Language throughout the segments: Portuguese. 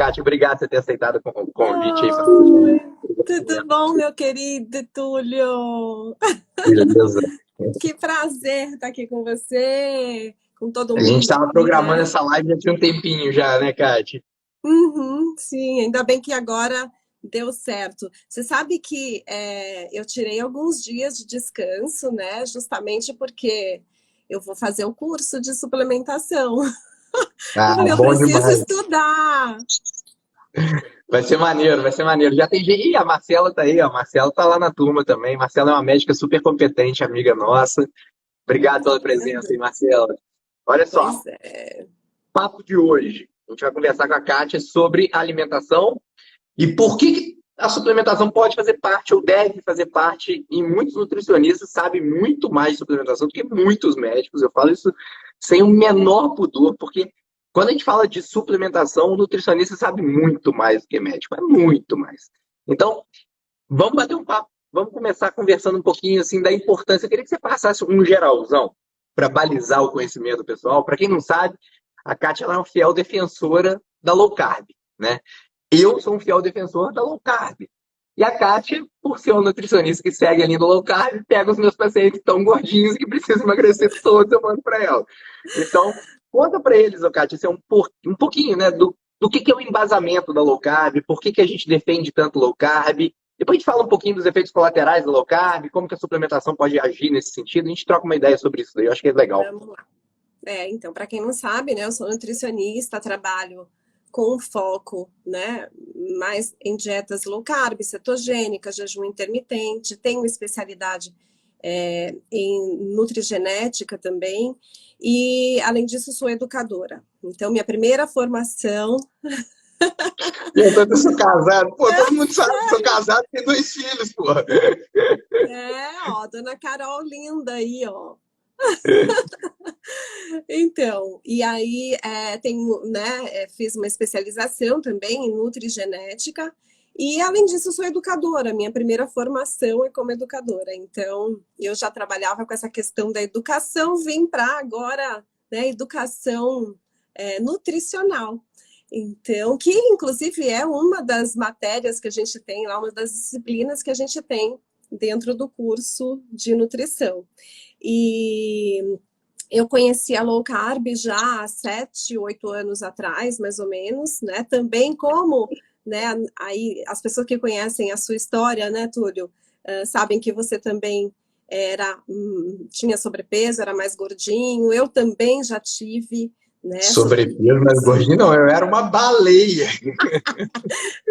Kátia, obrigado por ter aceitado o convite aí. Oi, tudo bom, meu querido Túlio? Beleza. Que prazer estar aqui com você, com todo A gente mundo estava aqui, programando né? essa live já tinha um tempinho já, né, Kátia? Uhum, sim, ainda bem que agora deu certo. Você sabe que eu tirei alguns dias de descanso, né? Justamente porque eu vou fazer o curso de suplementação. Eu Ah, falei, eu bom preciso demais. estudar. Vai ser maneiro, vai ser maneiro. Já tem gente. Ih, a Marcela tá aí, ó. A Marcela tá lá na turma também. Marcela é uma médica super competente, amiga nossa. Obrigado pela Tá presença aí, vendo? Marcela. Olha só, Pois é. papo de hoje. A gente vai conversar com a Kátia sobre alimentação e por que a suplementação pode fazer parte ou deve fazer parte, e muitos nutricionistas sabem muito mais de suplementação do que muitos médicos. Eu falo isso sem o menor pudor, porque quando a gente fala de suplementação, o nutricionista sabe muito mais do que médico, é muito mais. Então, vamos bater um papo, vamos começar conversando um pouquinho assim da importância. Eu queria que você passasse um geralzão para balizar o conhecimento pessoal. Para quem não sabe, a Kátia ela é uma fiel defensora da low carb, né? Eu sou um fiel defensor da low carb. E a Kátia, por ser uma nutricionista que segue a linha do low carb, pega os meus pacientes tão gordinhos que precisam emagrecer todos, eu mando para ela. Então, conta para eles, ô Kátia, assim, um pouquinho, né, do que é o embasamento da low carb, por que a gente defende tanto low carb. Depois a gente fala um pouquinho dos efeitos colaterais da low carb, como que a suplementação pode agir nesse sentido. A gente troca uma ideia sobre isso daí, eu acho que é legal. Vamos lá. Então, para quem não sabe, né, eu sou nutricionista, trabalho com foco, né, mais em dietas low carb, cetogênicas, jejum intermitente, tenho especialidade em nutrigenética também, e além disso sou educadora. Então, minha primeira formação E eu sou casado, pô, todo mundo sabe que sou casado e tenho 2 filhos, pô. ó, dona Carol linda aí, ó. Então, e aí tenho, né, fiz uma especialização também em nutrigenética e, além disso, sou educadora. Minha primeira formação é como educadora. Então, eu já trabalhava com essa questão da educação, vim para agora, né, educação nutricional. Então, que inclusive é uma das matérias que a gente tem lá, uma das disciplinas que a gente tem dentro do curso de nutrição. E eu conheci a low carb já há 7, 8 anos atrás, mais ou menos, né? Também como, né? Aí as pessoas que conhecem a sua história, né, Túlio, sabem que você também tinha sobrepeso, era mais gordinho. Eu também já tive, né, Sobrepeso, mas sobrepeso. gordinho não, eu era uma baleia.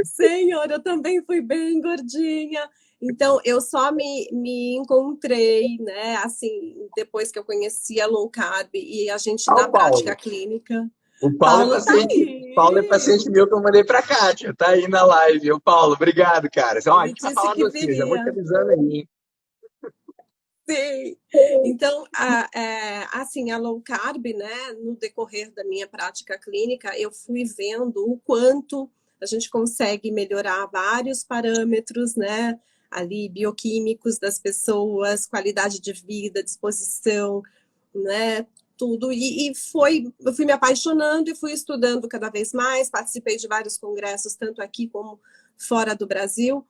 Senhor, eu também fui bem gordinha. Então, eu só me encontrei, né, assim, depois que eu conheci a low carb e a gente Ah, na o prática Paulo. clínica. O Paulo tá Paulo é aí. paciente meu que eu mandei pra Kátia, tá aí na live. O Paulo, obrigado, cara. Ó, a Ele gente vai disse falar que de você, já vou te viria. avisando aí, hein? Sim. Então, assim, a low carb, né, no decorrer da minha prática clínica, eu fui vendo o quanto a gente consegue melhorar vários parâmetros, né, ali bioquímicos das pessoas, qualidade de vida, disposição, né, tudo. Eu fui me apaixonando e fui estudando cada vez mais, participei de vários congressos, tanto aqui como fora do Brasil,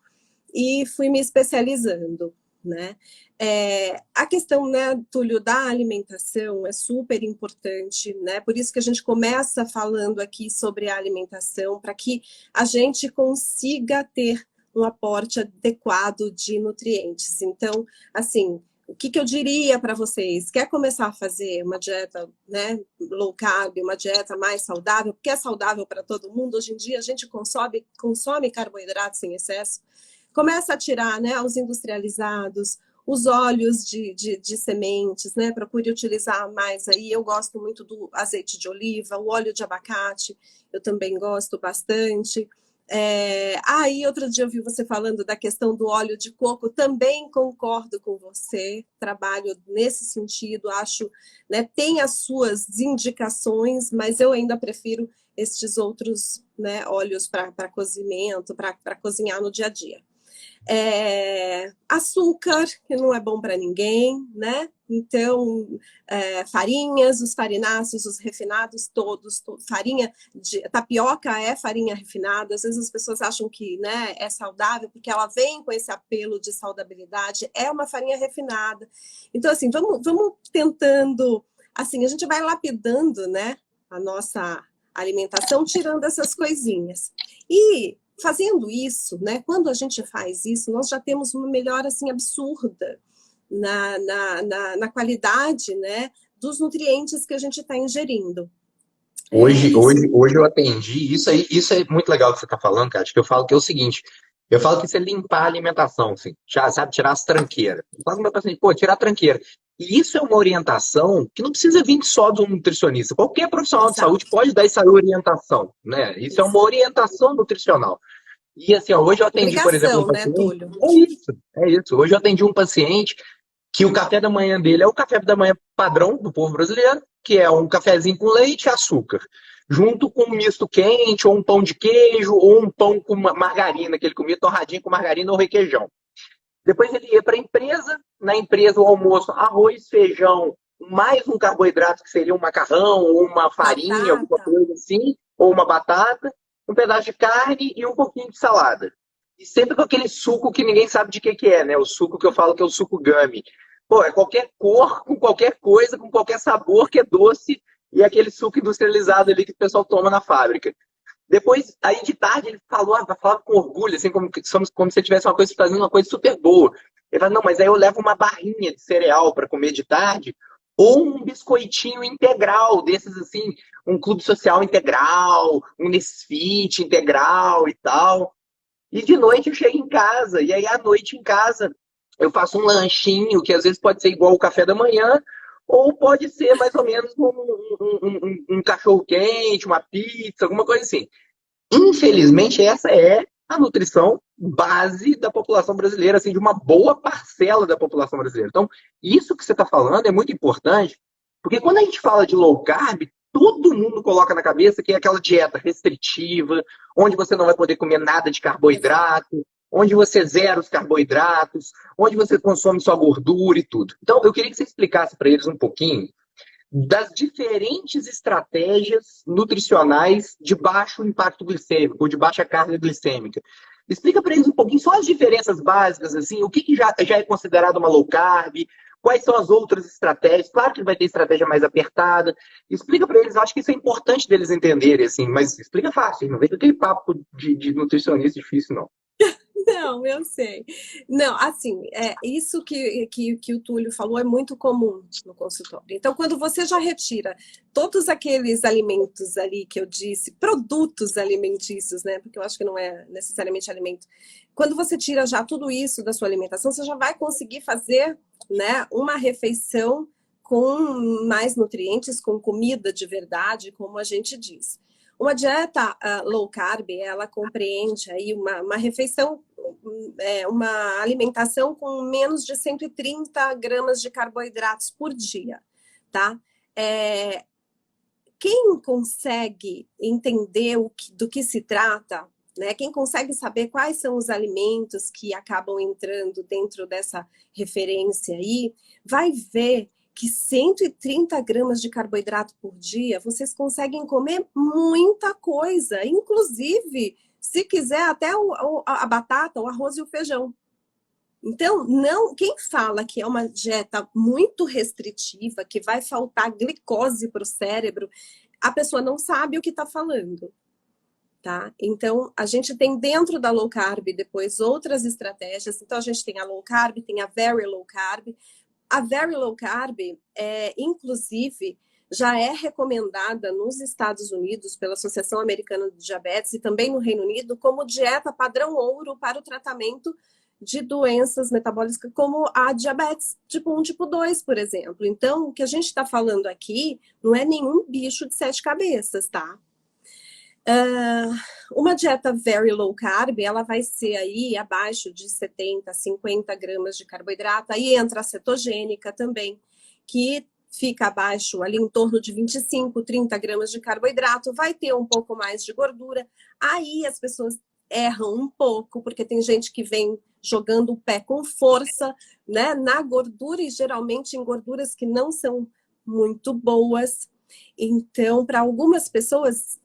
e fui me especializando, né? A questão, né, Túlio, da alimentação é super importante, né? Por isso que a gente começa falando aqui sobre a alimentação, para que a gente consiga ter um aporte adequado de nutrientes. Então, assim, o que eu diria para vocês? Quer começar a fazer uma dieta, né, low carb, uma dieta mais saudável, porque é saudável para todo mundo? Hoje em dia a gente consome carboidratos em excesso. Começa a tirar, né, os industrializados, os óleos de sementes, né? Procure utilizar mais aí. Eu gosto muito do azeite de oliva, o óleo de abacate, eu também gosto bastante. Aí, outro dia eu vi você falando da questão do óleo de coco, também concordo com você, trabalho nesse sentido, acho, né, tem as suas indicações, mas eu ainda prefiro estes outros, né, óleos para cozimento, para cozinhar no dia a dia. Açúcar, que não é bom para ninguém, né? Então, farinhas, os farináceos, os refinados, todos, farinha de tapioca é farinha refinada. Às vezes as pessoas acham que, né, é saudável porque ela vem com esse apelo de saudabilidade. É uma farinha refinada. Então, assim, vamos tentando, assim, a gente vai lapidando, né, a nossa alimentação, tirando essas coisinhas. E fazendo isso, né, quando a gente faz isso, nós já temos uma melhora assim absurda na qualidade, né, dos nutrientes que a gente está ingerindo. Hoje eu atendi, isso é muito legal que você está falando, cara, que eu falo que é o seguinte, eu falo que isso é limpar a alimentação, assim, já, sabe, tirar as tranqueiras. Eu falo com o meu paciente, pô, tirar a tranqueira. E isso é uma orientação que não precisa vir só de um nutricionista. Qualquer profissional de Exato. saúde pode dar essa orientação, né? Isso é uma orientação nutricional. E assim, ó, hoje eu atendi, por exemplo, um Obrigação, né, paciente. Túlio? É isso, é isso. Hoje eu atendi um paciente que o café da manhã dele é o café da manhã padrão do povo brasileiro, que é um cafezinho com leite e açúcar, junto com um misto quente, ou um pão de queijo, ou um pão com margarina, que ele comia torradinho com margarina ou requeijão. Depois ele ia para a empresa, na empresa o almoço, arroz, feijão, mais um carboidrato que seria um macarrão, ou uma farinha, alguma Batata. coisa assim, ou uma batata, um pedaço de carne e um pouquinho de salada. E sempre com aquele suco que ninguém sabe de que é, né? O suco que eu falo que é o suco gummy. Pô, é qualquer cor, com qualquer coisa, com qualquer sabor que é doce, e é aquele suco industrializado ali que o pessoal toma na fábrica. Depois, aí de tarde, ele falava com orgulho, assim, como se tivesse uma coisa, fazendo uma coisa super boa. Ele falou, não, mas aí eu levo uma barrinha de cereal para comer de tarde, ou um biscoitinho integral, desses assim, um clube social integral, um Nesfit integral e tal. E de noite eu chego em casa, e aí à noite em casa eu faço um lanchinho, que às vezes pode ser igual o café da manhã, ou pode ser mais ou menos um cachorro-quente, uma pizza, alguma coisa assim. Infelizmente, essa é a nutrição base da população brasileira, assim, de uma boa parcela da população brasileira. Então, isso que você está falando é muito importante, porque quando a gente fala de low carb, todo mundo coloca na cabeça que é aquela dieta restritiva, onde você não vai poder comer nada de carboidrato, onde você zera os carboidratos, onde você consome só gordura e tudo. Então, eu queria que você explicasse para eles um pouquinho das diferentes estratégias nutricionais de baixo impacto glicêmico, ou de baixa carga glicêmica. Explica para eles um pouquinho só as diferenças básicas, assim, o que já é considerado uma low carb, quais são as outras estratégias. Claro que vai ter estratégia mais apertada. Explica para eles, acho que isso é importante deles entenderem, assim, mas explica fácil, não vem com aquele papo de nutricionista difícil, não. Não, eu sei. Não, assim, isso que o Túlio falou é muito comum no consultório. Então, quando você já retira todos aqueles alimentos ali que eu disse, produtos alimentícios, né? Porque eu acho que não é necessariamente alimento. Quando você tira já tudo isso da sua alimentação, você já vai conseguir fazer, né, uma refeição com mais nutrientes, com comida de verdade, como a gente diz. Uma dieta low carb, ela compreende aí uma refeição, uma alimentação com menos de 130 gramas de carboidratos por dia, tá? Quem consegue entender do que se trata, né? Quem consegue saber quais são os alimentos que acabam entrando dentro dessa referência aí, vai ver que 130 gramas de carboidrato por dia, vocês conseguem comer muita coisa, inclusive, se quiser, até a batata, o arroz e o feijão. Então, não, quem fala que é uma dieta muito restritiva, que vai faltar glicose para o cérebro, a pessoa não sabe o que está falando. Tá? Então, a gente tem dentro da low carb depois outras estratégias. Então, a gente tem a low carb, tem a very low carb. A very low carb, inclusive, já é recomendada nos Estados Unidos pela Associação Americana de Diabetes e também no Reino Unido como dieta padrão ouro para o tratamento de doenças metabólicas como a diabetes tipo 1, tipo 2, por exemplo. Então, o que a gente está falando aqui não é nenhum bicho de 7 cabeças, tá? Uma dieta very low carb, ela vai ser aí abaixo de 70, 50 gramas de carboidrato. Aí entra a cetogênica também, que fica abaixo, ali em torno de 25, 30 gramas de carboidrato. Vai ter um pouco mais de gordura. Aí as pessoas erram um pouco, porque tem gente que vem jogando o pé com força, né, na gordura e geralmente em gorduras que não são muito boas. Então, para algumas pessoas,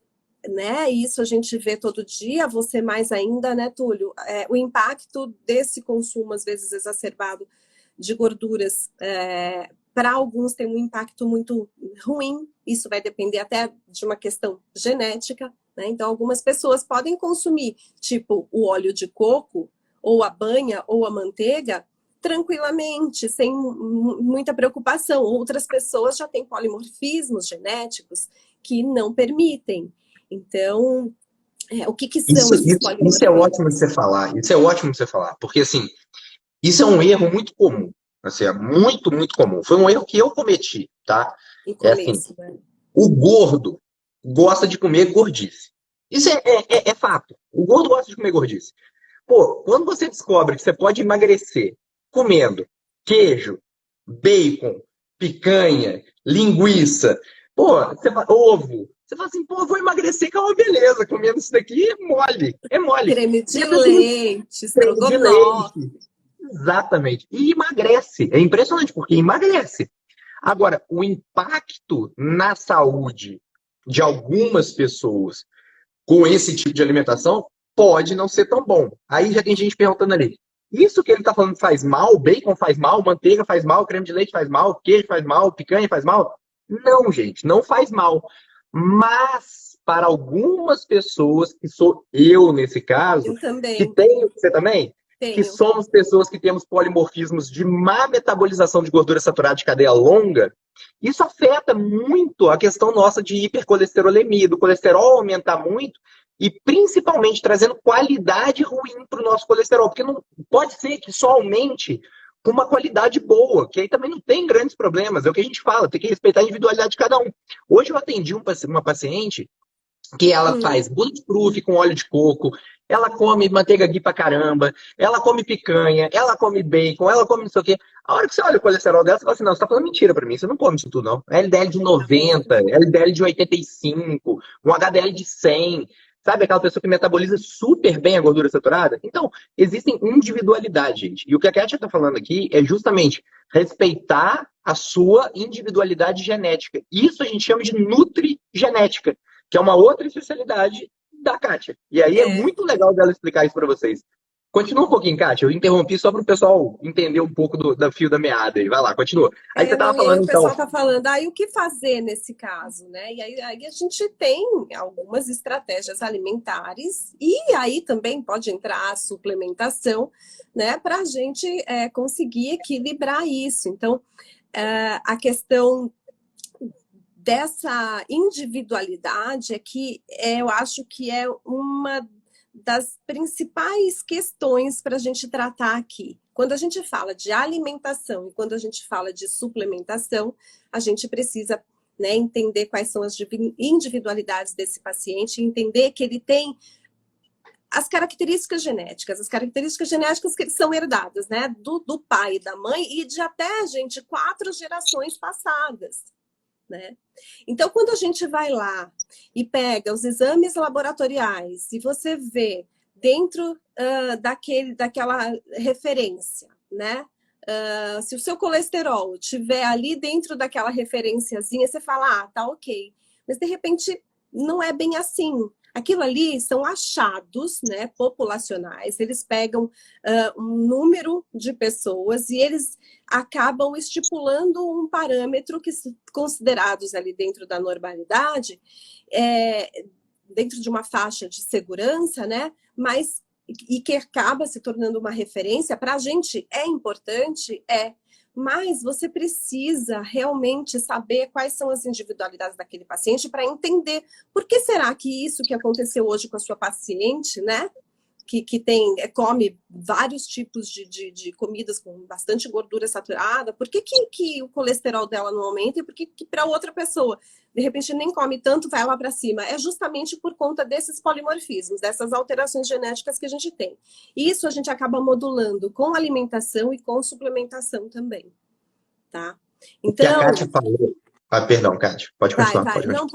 né, isso a gente vê todo dia, você mais ainda, né, Túlio? O impacto desse consumo, às vezes exacerbado, de gorduras, para alguns tem um impacto muito ruim, isso vai depender até de uma questão genética, né? Então, algumas pessoas podem consumir, tipo, o óleo de coco, ou a banha, ou a manteiga, tranquilamente, sem muita preocupação. Outras pessoas já têm polimorfismos genéticos que não permitem. Então, o que são esses polimorfismos? Isso é ótimo de você falar. Isso é ótimo de você falar. Porque, assim, isso é um erro muito comum. Assim, é muito, muito comum. Foi um erro que eu cometi, tá? No É assim, começo, né? o gordo gosta de comer gordice. Isso é fato. O gordo gosta de comer gordice. Pô, quando você descobre que você pode emagrecer comendo queijo, bacon, picanha, linguiça, pô, ovo, você fala assim, pô, vou emagrecer, que é uma beleza, comendo isso daqui é mole, é mole. Creme E de a pessoa leite, creme de estrogonofe. leite. Exatamente. E emagrece. É impressionante, porque emagrece. Agora, o impacto na saúde de algumas pessoas com esse tipo de alimentação pode não ser tão bom. Aí já tem gente perguntando ali. Isso que ele está falando faz mal? Bacon faz mal? Manteiga faz mal? Creme de leite faz mal? Queijo faz mal? Picanha faz mal? Não, gente, não faz mal. Mas para algumas pessoas, que sou eu nesse caso, Eu que também tenho, você também? Que tenho. somos pessoas que temos polimorfismos de má metabolização de gordura saturada de cadeia longa, isso afeta muito a questão nossa de hipercolesterolemia, do colesterol aumentar muito e principalmente trazendo qualidade ruim para o nosso colesterol, porque não pode ser que só aumente com uma qualidade boa, que aí também não tem grandes problemas, é o que a gente fala, tem que respeitar a individualidade de cada um. Hoje eu atendi uma paciente que ela faz bulletproof com óleo de coco, ela come manteiga ghee pra caramba, ela come picanha, ela come bacon, ela come não sei o quê. A hora que você olha o colesterol dela, você fala assim, não, você tá falando mentira pra mim, você não come isso tudo, não. LDL de Tá vendo? 90, LDL de 85, um HDL de 100, sabe aquela pessoa que metaboliza super bem a gordura saturada? Então, existem individualidades, gente. E o que a Kátia tá falando aqui é justamente respeitar a sua individualidade genética. Isso a gente chama de nutrigenética, que é uma outra especialidade da Kátia. E aí é muito legal dela explicar isso para vocês. Continua um pouquinho, Kátia. Eu interrompi só para o pessoal entender um pouco do fio da meada. Vai lá, continua. Aí você estava Não, e aí falando, o então. pessoal está falando, aí o que fazer nesse caso, né? E aí a gente tem algumas estratégias alimentares, e aí também pode entrar a suplementação, né? Para a gente conseguir equilibrar isso. Então, a questão dessa individualidade é que eu acho que é uma das principais questões para a gente tratar aqui. Quando a gente fala de alimentação e quando a gente fala de suplementação, a gente precisa, né, entender quais são as individualidades desse paciente, entender que ele tem as características genéticas que são herdadas, né, do pai e da mãe e de até, gente, 4 gerações passadas. Né? Então, quando a gente vai lá e pega os exames laboratoriais e você vê dentro daquela referência, né? Se o seu colesterol estiver ali dentro daquela referenciazinha, você fala, tá ok. Mas, de repente, não é bem assim. Aquilo ali são achados, né, populacionais, eles pegam um número de pessoas e eles acabam estipulando um parâmetro que considerados ali dentro da normalidade, dentro de uma faixa de segurança, né, mas e que acaba se tornando uma referência, para a gente é importante, mas você precisa realmente saber quais são as individualidades daquele paciente para entender por que será que isso que aconteceu hoje com a sua paciente, né? Que come vários tipos de comidas com bastante gordura saturada, por que o colesterol dela não aumenta e por que para outra pessoa, de repente, nem come tanto, vai lá para cima? É justamente por conta desses polimorfismos, dessas alterações genéticas que a gente tem. Isso a gente acaba modulando com alimentação e com suplementação também, tá? O que a Então, Kátia falou. Ah, perdão, Kátia, pode Vai, continuar, vai. pode continuar. Não,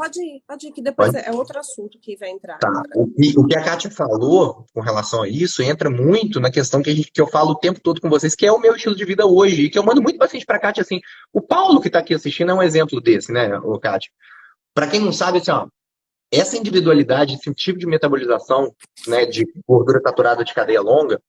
pode ir, que depois Pode? é outro assunto que vai entrar Tá. agora. O que a Kátia falou com relação a isso entra muito na questão que eu falo o tempo todo com vocês, que é o meu estilo de vida hoje, e que eu mando muito paciente para a Kátia, assim. O Paulo, que está aqui assistindo, é um exemplo desse, né, ô, Kátia? Para quem não sabe, assim, ó, essa individualidade, esse tipo de metabolização, né, de gordura saturada de cadeia longa,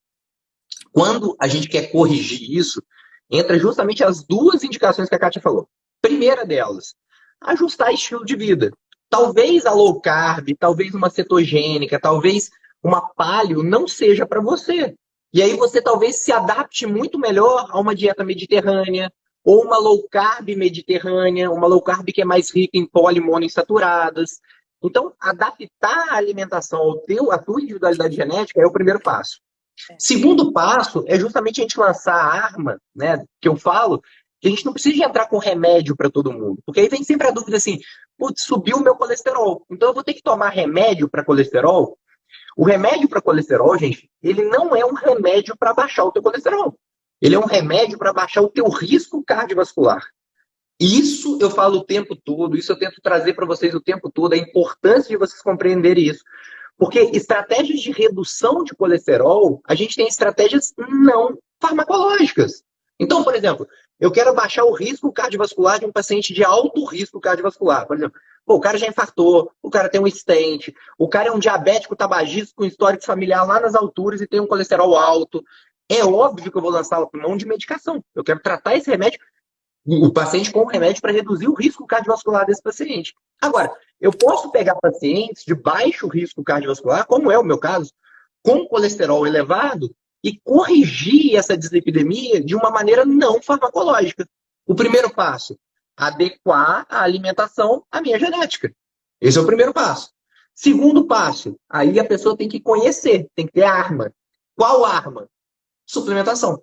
quando a gente quer corrigir isso, entra justamente as duas indicações que a Kátia falou. Primeira delas, ajustar estilo de vida. Talvez a low carb, talvez uma cetogênica, talvez uma paleo não seja para você. E aí você talvez se adapte muito melhor a uma dieta mediterrânea, ou uma low carb mediterrânea, uma low carb que é mais rica em poliinsaturadadas. Então, adaptar a alimentação à tua individualidade genética é o primeiro passo. Segundo passo é justamente a gente lançar a arma, né, que eu falo, que a gente não precisa de entrar com remédio para todo mundo. Porque aí vem sempre a dúvida assim, putz, subiu o meu colesterol, então eu vou ter que tomar remédio para colesterol? O remédio para colesterol, gente, ele não é um remédio para baixar o teu colesterol. Ele é um remédio para baixar o teu risco cardiovascular. Isso eu falo o tempo todo, isso eu tento trazer para vocês o tempo todo, a importância de vocês compreenderem isso. Porque estratégias de redução de colesterol, a gente tem estratégias não farmacológicas. Então, por exemplo, eu quero baixar o risco cardiovascular de um paciente de alto risco cardiovascular. Por exemplo, pô, o cara já infartou, o cara tem um stent, o cara é um diabético tabagista com histórico familiar lá nas alturas e tem um colesterol alto. É óbvio que eu vou lançar mão de medicação. Eu quero tratar esse remédio, o paciente com remédio para reduzir o risco cardiovascular desse paciente. Agora, eu posso pegar pacientes de baixo risco cardiovascular, como é o meu caso, com colesterol elevado, e corrigir essa dislipidemia de uma maneira não farmacológica. O primeiro passo, adequar a alimentação à minha genética. Esse é o primeiro passo. Segundo passo, aí a pessoa tem que conhecer, tem que ter arma. Qual arma? Suplementação.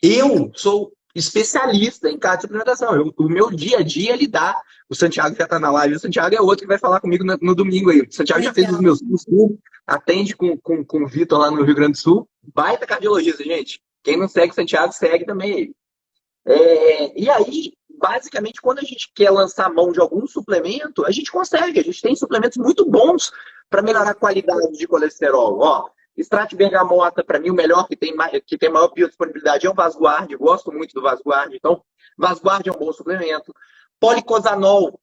Eu sou especialista em cardio suplementação. O meu dia a dia ele dá. O Santiago já está na live. O Santiago é outro que vai falar comigo no domingo aí. O Santiago já fez os meus cursos, atende com o Vitor lá no Rio Grande do Sul. Baita cardiologista, gente. Quem não segue o Santiago, segue também ele. E aí, basicamente, quando a gente quer lançar mão de algum suplemento, a gente consegue. A gente tem suplementos muito bons para melhorar a qualidade de colesterol. Ó, extrato de bergamota, para mim, o melhor que tem maior biodisponibilidade é o Vasguard. Eu gosto muito do Vasguard. Então, Vasguard é um bom suplemento. Policosanol.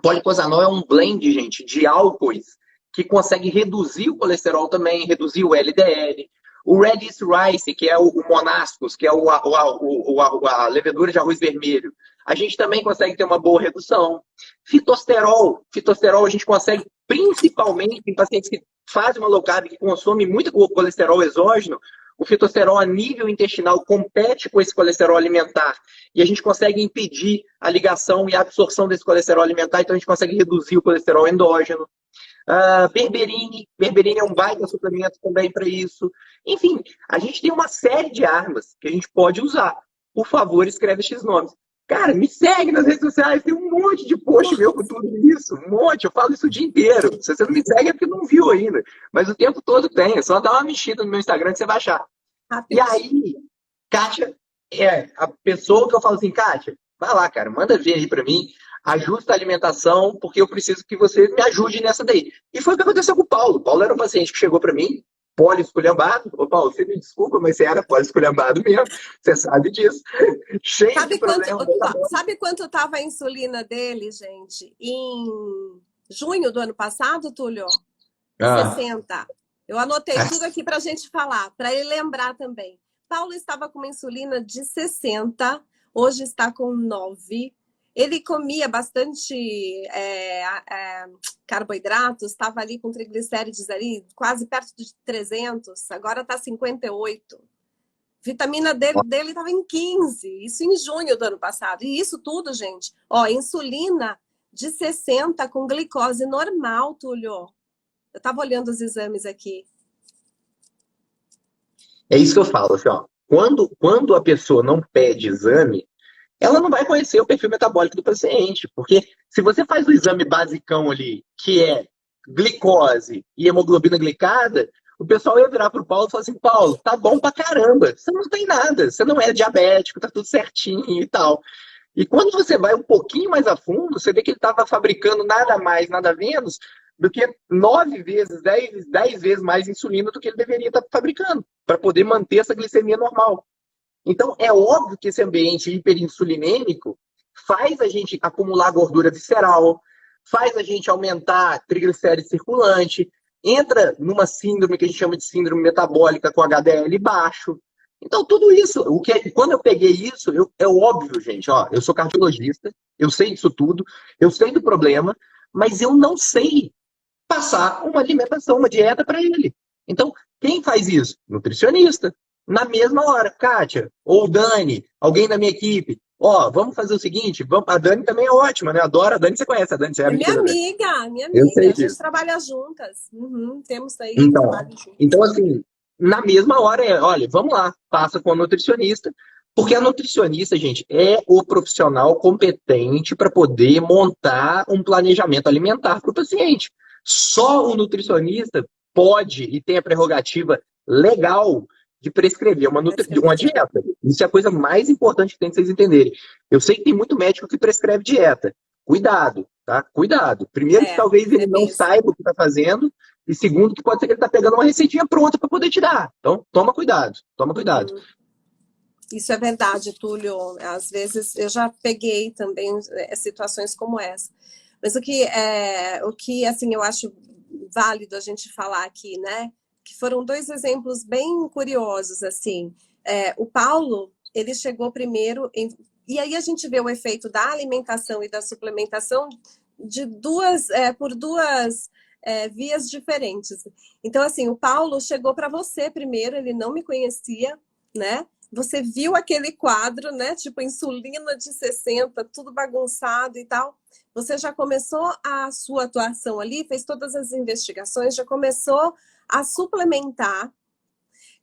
Policosanol é um blend, gente, de álcoois que consegue reduzir o colesterol também, reduzir o LDL. O Red Yeast Rice, que é o Monascos, que é a levedura de arroz vermelho, a gente também consegue ter uma boa redução. Fitosterol. Fitosterol a gente consegue principalmente em pacientes que fazem uma low carb, que consomem muito colesterol exógeno. O fitosterol a nível intestinal compete com esse colesterol alimentar e a gente consegue impedir a ligação e a absorção desse colesterol alimentar, então a gente consegue reduzir o colesterol endógeno. Berberine é um baita suplemento também para isso. Enfim, a gente tem uma série de armas que a gente pode usar. Por favor, escreve esses nomes. Cara, me segue nas redes sociais, tem um monte de post meu com tudo isso, um monte, eu falo isso o dia inteiro. Se você não me segue é porque não viu ainda, mas o tempo todo tem, é só dar uma mexida no meu Instagram que você vai achar. E aí, Kátia é a pessoa que eu falo assim, Kátia, vai lá, cara, manda ver aí pra mim, ajusta a alimentação, porque eu preciso que você me ajude nessa daí. E foi o que aconteceu com o Paulo. O Paulo era um paciente que chegou pra mim, poli-esculhambado. Ô, Paulo, você me desculpa, mas você era poli-esculhambado mesmo. Você sabe disso. Cheio de problemas. Sabe quanto estava a insulina dele, gente? Em junho do ano passado, Túlio? 60. Eu anotei tudo aqui para a gente falar, para ele lembrar também. Paulo estava com uma insulina de 60, hoje está com 9. Ele comia bastante carboidratos, estava ali com triglicérides ali, quase perto de 300, agora está 58. Vitamina dele estava em 15, isso em junho do ano passado. E isso tudo, gente, ó, insulina de 60 com glicose normal, Túlio. Eu estava olhando os exames aqui. É isso que eu falo, assim, ó. Quando a pessoa não pede exame, ela não vai conhecer o perfil metabólico do paciente. Porque se você faz o exame basicão ali, que é glicose e hemoglobina glicada, o pessoal ia virar pro Paulo e falar assim, Paulo, tá bom pra caramba, você não tem nada, você não é diabético, tá tudo certinho e tal. E quando você vai um pouquinho mais a fundo, você vê que ele estava fabricando nada mais, nada menos do que 9 vezes, 10 vezes mais insulina do que ele deveria estar fabricando, para poder manter essa glicemia normal. Então, é óbvio que esse ambiente hiperinsulinêmico faz a gente acumular gordura visceral, faz a gente aumentar triglicérides circulante, entra numa síndrome que a gente chama de síndrome metabólica com HDL baixo. Então, tudo isso, quando eu peguei isso, é óbvio, gente, ó, eu sou cardiologista, eu sei disso tudo, eu sei do problema, mas eu não sei passar uma alimentação, uma dieta para ele. Então, quem faz isso? Nutricionista. Na mesma hora, Kátia ou Dani, alguém da minha equipe, ó, vamos fazer o seguinte, a Dani também é ótima, né? Adoro a Dani, você conhece a Dani, você é minha amiga, né? amiga, minha Eu amiga. sei A gente disso. trabalha juntas. Uhum, temos aí Então, trabalho juntos. então, assim, na mesma hora, olha, vamos lá, passa com a nutricionista, porque a nutricionista, gente, é o profissional competente para poder montar um planejamento alimentar para o paciente. Só o nutricionista pode e tem a prerrogativa legal de prescrever uma dieta. Isso é a coisa mais importante que tem que vocês entenderem. Eu sei que tem muito médico que prescreve dieta. Cuidado, tá? Cuidado. Primeiro, que talvez ele não saiba o que está fazendo, e segundo, que pode ser que ele está pegando uma receitinha pronta para poder te dar. Então, toma cuidado, toma cuidado. Isso é verdade, Túlio. Às vezes eu já peguei também situações como essa. Mas o que assim, eu acho válido a gente falar aqui, né? Que foram dois exemplos bem curiosos, assim. O Paulo, ele chegou primeiro, e aí a gente vê o efeito da alimentação e da suplementação de por duas vias diferentes. Então, assim, o Paulo chegou para você primeiro, ele não me conhecia, né? Você viu aquele quadro, né? Tipo, insulina de 60, tudo bagunçado e tal. Você já começou a sua atuação ali, fez todas as investigações, já começou a suplementar.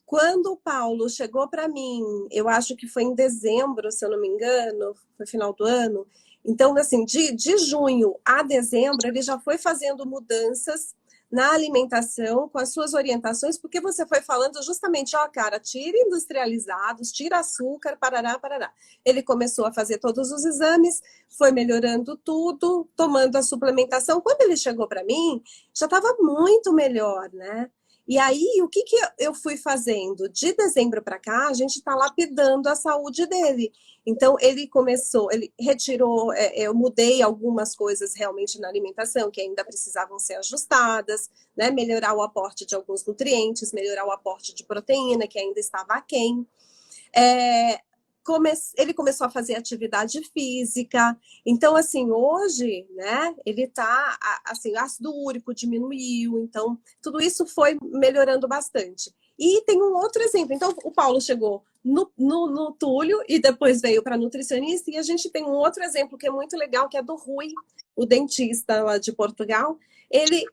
Quando o Paulo chegou para mim, eu acho que foi em dezembro, se eu não me engano, foi final do ano. Então, assim, de junho a dezembro, ele já foi fazendo mudanças na alimentação, com as suas orientações, porque você foi falando justamente, ó, cara, tira industrializados, tira açúcar, parará, parará. Ele começou a fazer todos os exames, foi melhorando tudo, tomando a suplementação. Quando ele chegou para mim, já estava muito melhor, né? E aí, o que eu fui fazendo? De dezembro para cá, a gente está lapidando a saúde dele. Então, ele retirou, eu mudei algumas coisas realmente na alimentação, que ainda precisavam ser ajustadas, né? Melhorar o aporte de alguns nutrientes, melhorar o aporte de proteína, que ainda estava aquém. Ele começou a fazer atividade física. Então, assim, hoje, né, ele tá, assim, ácido úrico diminuiu, então, tudo isso foi melhorando bastante. E tem um outro exemplo. Então, o Paulo chegou no Túlio e depois veio para nutricionista, e a gente tem um outro exemplo que é muito legal, que é do Rui, o dentista lá de Portugal. Ele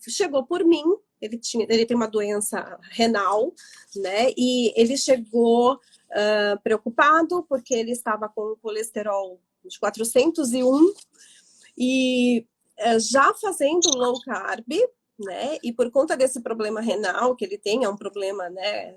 chegou por mim, ele tem uma doença renal, né, e ele chegou preocupado porque ele estava com um colesterol de 401 e já fazendo low carb, né? E por conta desse problema renal que ele tem, é um problema, né,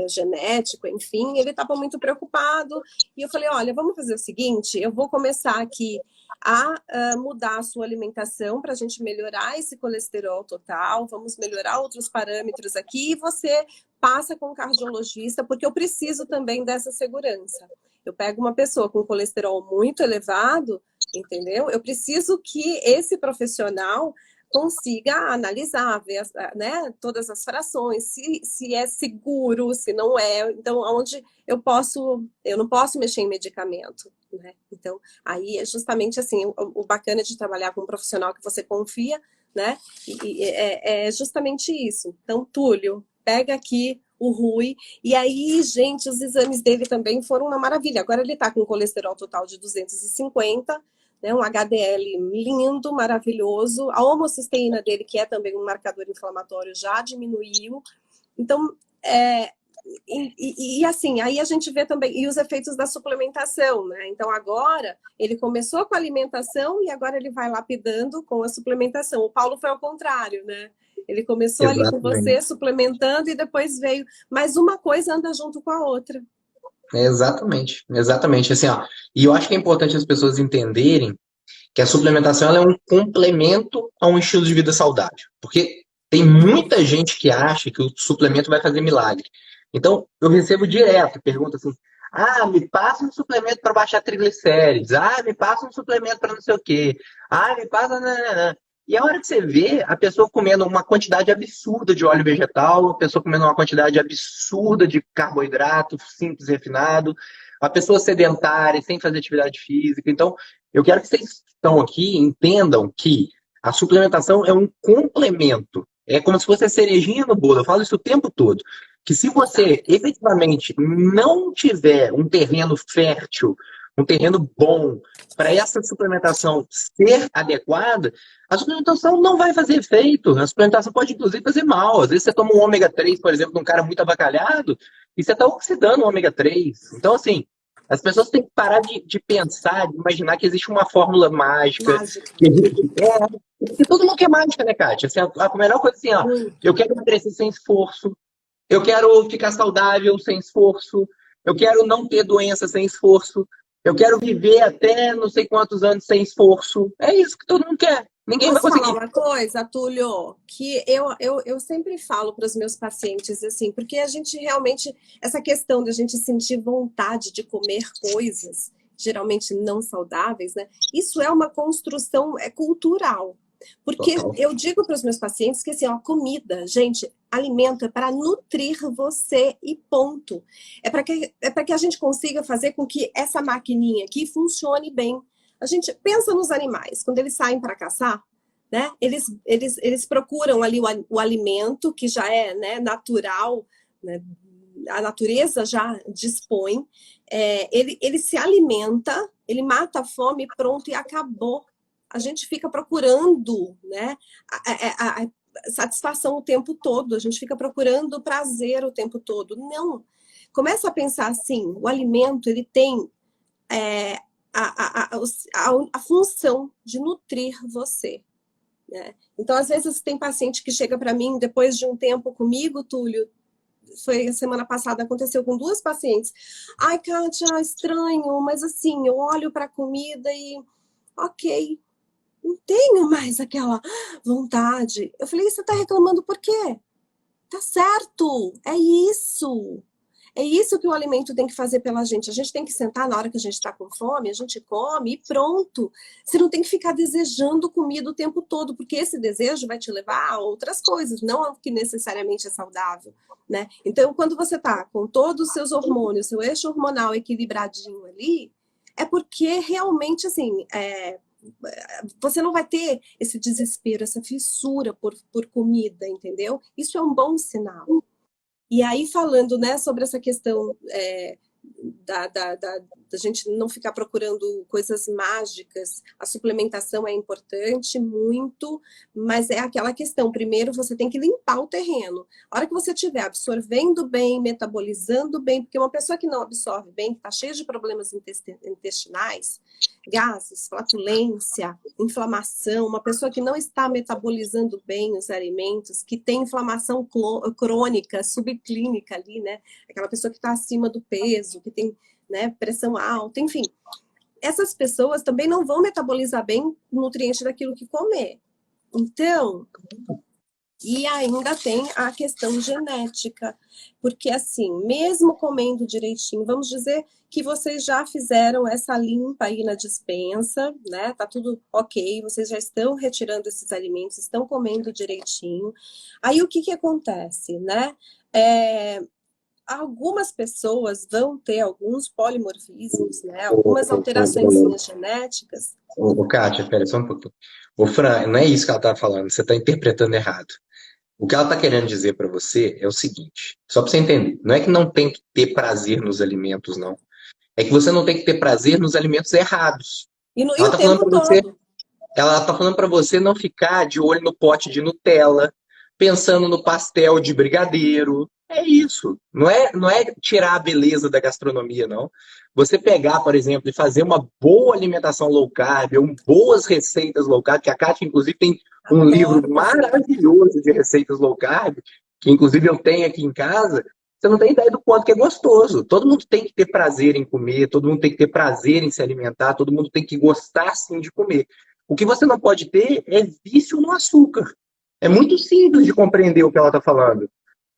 genético, enfim, ele estava muito preocupado. E eu falei, olha, vamos fazer o seguinte, eu vou começar aqui a mudar a sua alimentação para a gente melhorar esse colesterol total, vamos melhorar outros parâmetros aqui, e você passa com o cardiologista, porque eu preciso também dessa segurança. Eu pego uma pessoa com colesterol muito elevado, entendeu? Eu preciso que esse profissional consiga analisar, ver né, todas as frações, se é seguro, se não é. Então, onde eu não posso mexer em medicamento, né? Então, aí é justamente assim, o bacana de trabalhar com um profissional que você confia, né? E é justamente isso. Então, Túlio, pega aqui o Rui, e aí, gente, os exames dele também foram uma maravilha. Agora ele tá com colesterol total de 250, né, um HDL lindo, maravilhoso. A homocisteína dele, que é também um marcador inflamatório, já diminuiu. Então, assim, aí a gente vê também, e os efeitos da suplementação, né? Então, agora, ele começou com a alimentação e agora ele vai lapidando com a suplementação. O Paulo foi ao contrário, né? Ele começou ali com você, suplementando, e depois veio. Mas uma coisa anda junto com a outra. Exatamente, exatamente. Assim, ó, e eu acho que é importante as pessoas entenderem que a suplementação ela é um complemento a um estilo de vida saudável. Porque tem muita gente que acha que o suplemento vai fazer milagre. Então, eu recebo direto pergunta assim: ah, me passa um suplemento para baixar triglicérides. Ah, me passa um suplemento para não sei o quê. Ah, me passa. Nananã. E a hora que você vê a pessoa comendo uma quantidade absurda de óleo vegetal, a pessoa comendo uma quantidade absurda de carboidrato simples refinado, a pessoa sedentária, sem fazer atividade física. Então, eu quero que vocês que estão aqui entendam que a suplementação é um complemento. É como se fosse a cerejinha no bolo. Eu falo isso o tempo todo. Que se você efetivamente não tiver um terreno fértil, um terreno bom para essa suplementação ser adequada, a suplementação não vai fazer efeito. A suplementação pode, inclusive, fazer mal. Às vezes você toma um ômega 3, por exemplo, de um cara muito abacalhado, e você está oxidando o ômega 3. Então, assim, as pessoas têm que parar de pensar, de imaginar que existe uma fórmula mágica. Mágica. Que todo mundo quer mágica, né, Kátia? Assim, a melhor coisa assim, ó, eu quero emagrecer sem esforço, eu quero ficar saudável sem esforço, eu quero não ter doença sem esforço, eu quero viver até não sei quantos anos sem esforço. É isso que todo mundo quer. Ninguém vai Posso falar conseguir. uma coisa, Túlio? Que eu sempre falo para os meus pacientes assim, porque a gente realmente, essa questão de a gente sentir vontade de comer coisas, geralmente não saudáveis, né? Isso é uma construção cultural. Porque Total. eu digo para os meus pacientes que assim, ó, comida, gente, alimento é para nutrir você e ponto. É para que a gente consiga fazer com que essa maquininha aqui funcione bem. A gente pensa nos animais, quando eles saem para caçar, né? Eles procuram ali o alimento que já é, né, natural, né? A natureza já dispõe, ele se alimenta, ele mata a fome, pronto, e acabou. A gente fica procurando, né, a satisfação o tempo todo, a gente fica procurando prazer o tempo todo. Não. Começa a pensar assim, o alimento ele tem a função de nutrir você. Né? Então, às vezes, tem paciente que chega para mim depois de um tempo comigo, Túlio, foi a semana passada, aconteceu com 2 pacientes. Ai, Kátia, estranho, mas assim, eu olho para a comida e, ok, não tenho mais aquela vontade. Eu falei, você está reclamando por quê? Tá certo, é isso. É isso que o alimento tem que fazer pela gente. A gente tem que sentar na hora que a gente está com fome, a gente come e pronto. Você não tem que ficar desejando comida o tempo todo, porque esse desejo vai te levar a outras coisas, não ao que necessariamente é saudável, né? Então, quando você está com todos os seus hormônios, seu eixo hormonal equilibradinho ali, é porque realmente, assim, você não vai ter esse desespero, essa fissura por comida, entendeu? Isso é um bom sinal. E aí, falando, né, sobre essa questão da gente não ficar procurando coisas mágicas, a suplementação é importante, muito, mas é aquela questão, primeiro você tem que limpar o terreno. A hora que você estiver absorvendo bem, metabolizando bem, porque uma pessoa que não absorve bem, que está cheia de problemas intestinais, gases, flatulência, inflamação, uma pessoa que não está metabolizando bem os alimentos, que tem inflamação crônica, subclínica ali, né? Aquela pessoa que está acima do peso, que tem, né, pressão alta, enfim. Essas pessoas também não vão metabolizar bem o nutriente daquilo que comer. Então, e ainda tem a questão genética, porque assim, mesmo comendo direitinho, vamos dizer que vocês já fizeram essa limpa aí na despensa, né? Tá tudo ok, vocês já estão retirando esses alimentos, estão comendo direitinho. Aí o que acontece, né? Algumas pessoas vão ter alguns polimorfismos, né? Algumas alterações genéticas. Ô, Kátia, pera só um pouquinho. Ô, Fran, não é isso que ela tá falando, você tá interpretando errado. O que ela tá querendo dizer para você é o seguinte, só para você entender, não é que não tem que ter prazer nos alimentos, não. É que você não tem que ter prazer nos alimentos errados. E Ela o tá falando tempo para você, todo. ela tá falando para você não ficar de olho no pote de Nutella, pensando no pastel de brigadeiro. É isso. Não é tirar a beleza da gastronomia, não. Você pegar, por exemplo, e fazer uma boa alimentação low carb, ou boas receitas low carb, que a Kátia, inclusive, tem um livro Adoro fazer. maravilhoso de receitas low carb, que inclusive eu tenho aqui em casa. você não tem ideia do quanto que é gostoso. Todo mundo tem que ter prazer em comer, todo mundo tem que ter prazer em se alimentar, todo mundo tem que gostar, sim, de comer. O que você não pode ter é vício no açúcar. É muito simples de compreender o que ela está falando.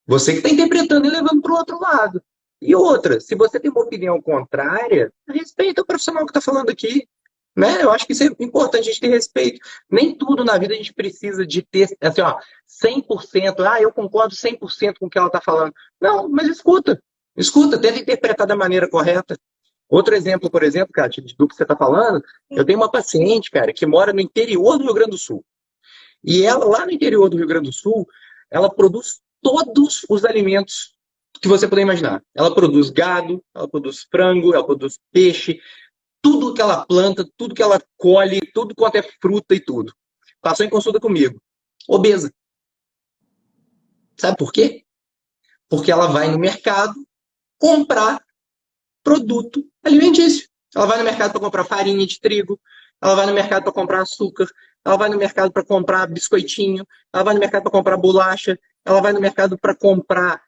Você que está interpretando e levando para o outro lado. E outra, se você tem uma opinião contrária, respeita o profissional que está falando aqui. Né? Eu acho que isso é importante, a gente ter respeito. Nem tudo na vida a gente precisa de ter, assim, ó, 100%, eu concordo 100% com o que ela está falando. Não, mas escuta, tenta interpretar da maneira correta. Outro exemplo, por exemplo, Kátia, do que você está falando, eu tenho uma paciente, cara, que mora no interior do Rio Grande do Sul. E ela, lá no interior do Rio Grande do Sul, ela produz todos os alimentos que você puder imaginar. Ela produz gado, ela produz frango, ela produz peixe, tudo que ela planta, tudo que ela colhe, tudo quanto é fruta e tudo. Passou em consulta comigo. Obesa. Sabe por quê? Porque ela vai no mercado comprar produto alimentício. Ela vai no mercado para comprar farinha de trigo, ela vai no mercado para comprar açúcar, ela vai no mercado para comprar biscoitinho, ela vai no mercado para comprar bolacha, ela vai no mercado para comprar